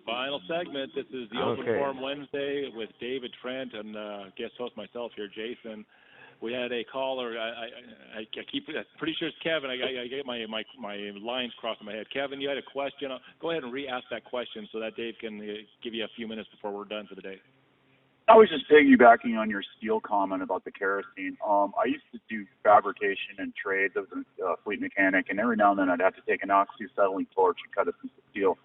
Final segment. This is the Open Forum Wednesday with David Trent and guest host myself here, Jason. We had a caller. I keep pretty sure it's Kevin. I get my lines crossed in my head. Kevin, you had a question. Go ahead and re-ask that question so that Dave can give you a few minutes before we're done for the day. I was just piggybacking on your steel comment about the kerosene. I used to do fabrication and trades. I was a fleet mechanic, and every now and then I'd have to take an oxyacetylene torch and cut a piece of steel.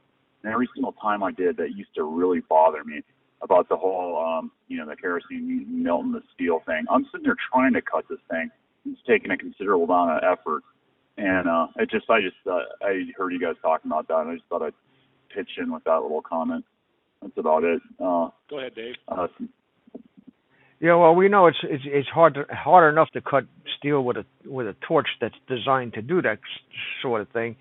And every single time I did, that used to really bother me about the whole, the kerosene melting the steel thing. I'm sitting there trying to cut this thing. It's taking a considerable amount of effort. And I heard you guys talking about that, and I just thought I'd pitch in with that little comment. That's about it. Go ahead, Dave. Yeah, well, we know it's hard enough to cut steel with a torch that's designed to do that sort of thing,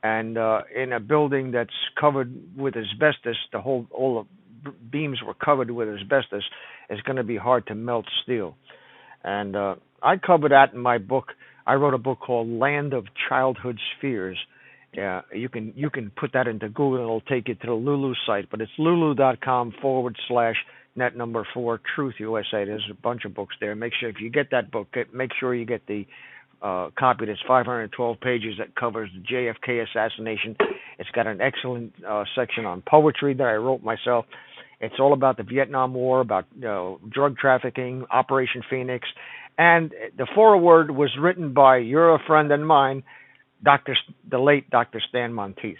and in a building that's covered with asbestos, all the beams were covered with asbestos. It's going to be hard to melt steel, and I covered that in my book. I wrote a book called Land of Childhood Spheres. Yeah, you can put that into Google and it'll take you to the LuLu site, but it's lulu.com/net4 Truth USA. There's a bunch of books there. Make sure if you get that book, make sure you get the copy that's 512 pages that covers the JFK assassination. It's got an excellent section on poetry that I wrote myself. It's all about the Vietnam War, about drug trafficking, Operation Phoenix, and the foreword was written by your friend and mine, the late Dr. Stan Monteith.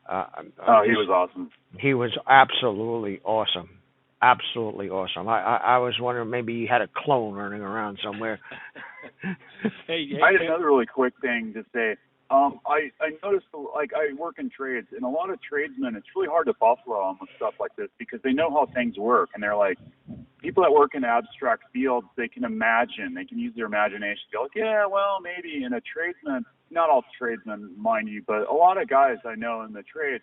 He was awesome. He was absolutely awesome. Absolutely awesome. I was wondering maybe he had a clone running around somewhere. Hey, I had another really quick thing to say. I noticed, I work in trades, and a lot of tradesmen, it's really hard to buffalo them with stuff like this because they know how things work, and they're like, people that work in abstract fields, they can imagine, they can use their imagination to go, like, yeah, well, maybe. And a tradesman, not all tradesmen, mind you, but a lot of guys I know in the trade,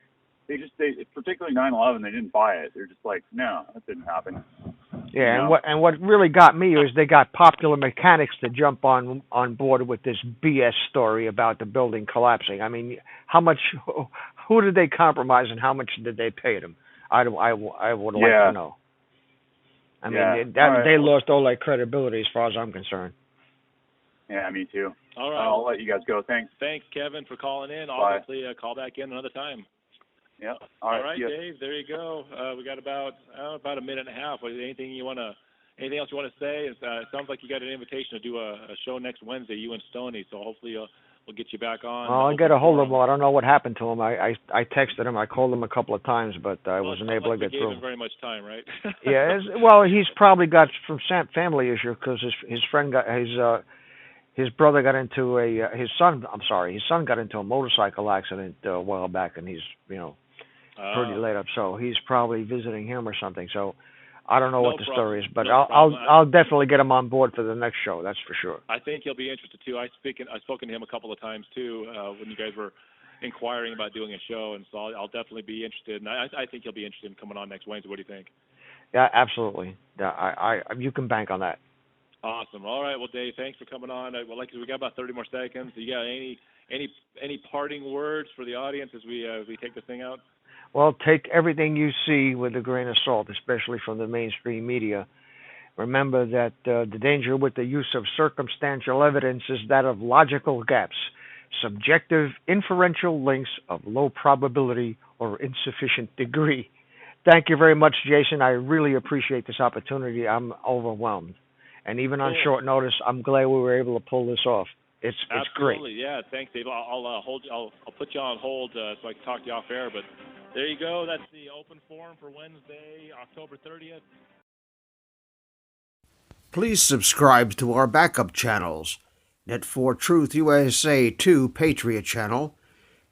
particularly 9/11, they didn't buy it. They're just like, no, that didn't happen. Yeah, You know? and what really got me is they got Popular Mechanics to jump on board with this BS story about the building collapsing. I mean, how much? Who did they compromise, and how much did they pay them? I would like to know. I mean, they lost all their credibility as far as I'm concerned. Yeah, me too. All right. I'll let you guys go. Thanks. Thanks, Kevin, for calling in. Bye. Obviously, call back in another time. Yeah. All right, Dave. There you go. We got about a minute and a half. Anything else you want to say? It sounds like you got an invitation to do a show next Wednesday, you and Stony. So hopefully we'll get you back on. Well, I'll get a hold of him. I don't know what happened to him. I texted him. I called him a couple of times, but I wasn't able to get through. Gave him very much time, right? Yeah. Well, he's probably got some family issue because his friend got his brother got into his son got into a motorcycle accident a while back, and he's pretty laid up. So he's probably visiting him or something. So I don't know what the story is, but I'll definitely get him on board for the next show. That's for sure. I think he'll be interested too. I've spoken to him a couple of times too when you guys were inquiring about doing a show, and so I'll definitely be interested. And I think he'll be interested in coming on next Wednesday. What do you think? Yeah, absolutely. Yeah, you can bank on that. Awesome. All right. Well, Dave, thanks for coming on. We got about 30 more seconds. You got any parting words for the audience as we take this thing out? Well, take everything you see with a grain of salt, especially from the mainstream media. Remember that the danger with the use of circumstantial evidence is that of logical gaps, subjective inferential links of low probability or insufficient degree. Thank you very much, Jason. I really appreciate this opportunity. I'm overwhelmed. And even on short notice, I'm glad we were able to pull this off. It's great. Absolutely, yeah. Thanks, Dave. I'll put you on hold so I can talk to you off air. But there you go. That's the open forum for Wednesday, October 30th. Please subscribe to our backup channels: Net4Truth USA 2 Patriot channel,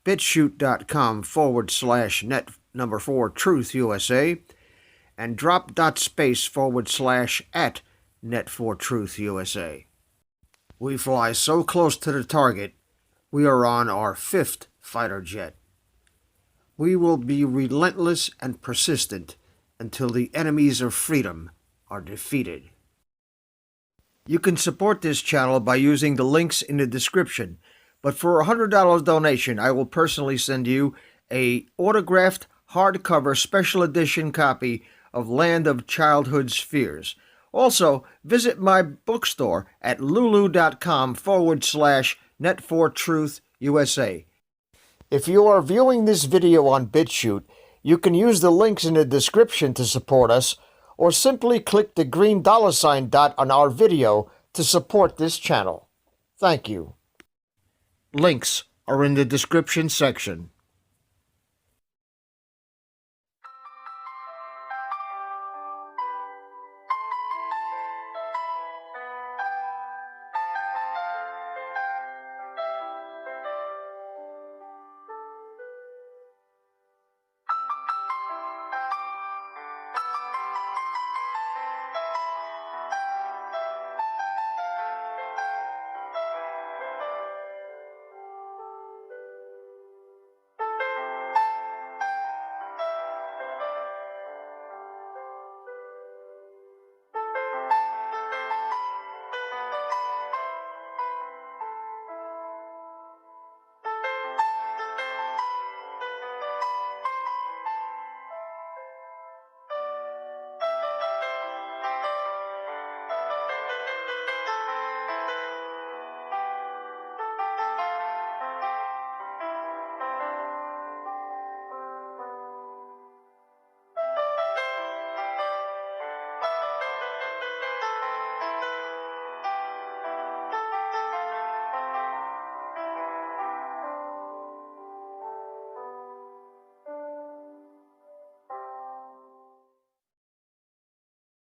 BitChute.com/net4Truth USA, and drop.space/ Net4Truth USA. We fly so close to the target, we are on our 5th fighter jet. We will be relentless and persistent until the enemies of freedom are defeated. You can support this channel by using the links in the description, but for a $100 donation, I will personally send you a autographed hardcover special edition copy of Land of Childhood's Fears. Also, visit my bookstore at lulu.com/Net4Truth USA. If you are viewing this video on BitChute, you can use the links in the description to support us, or simply click the green $ dot on our video to support this channel. Thank you. Links are in the description section.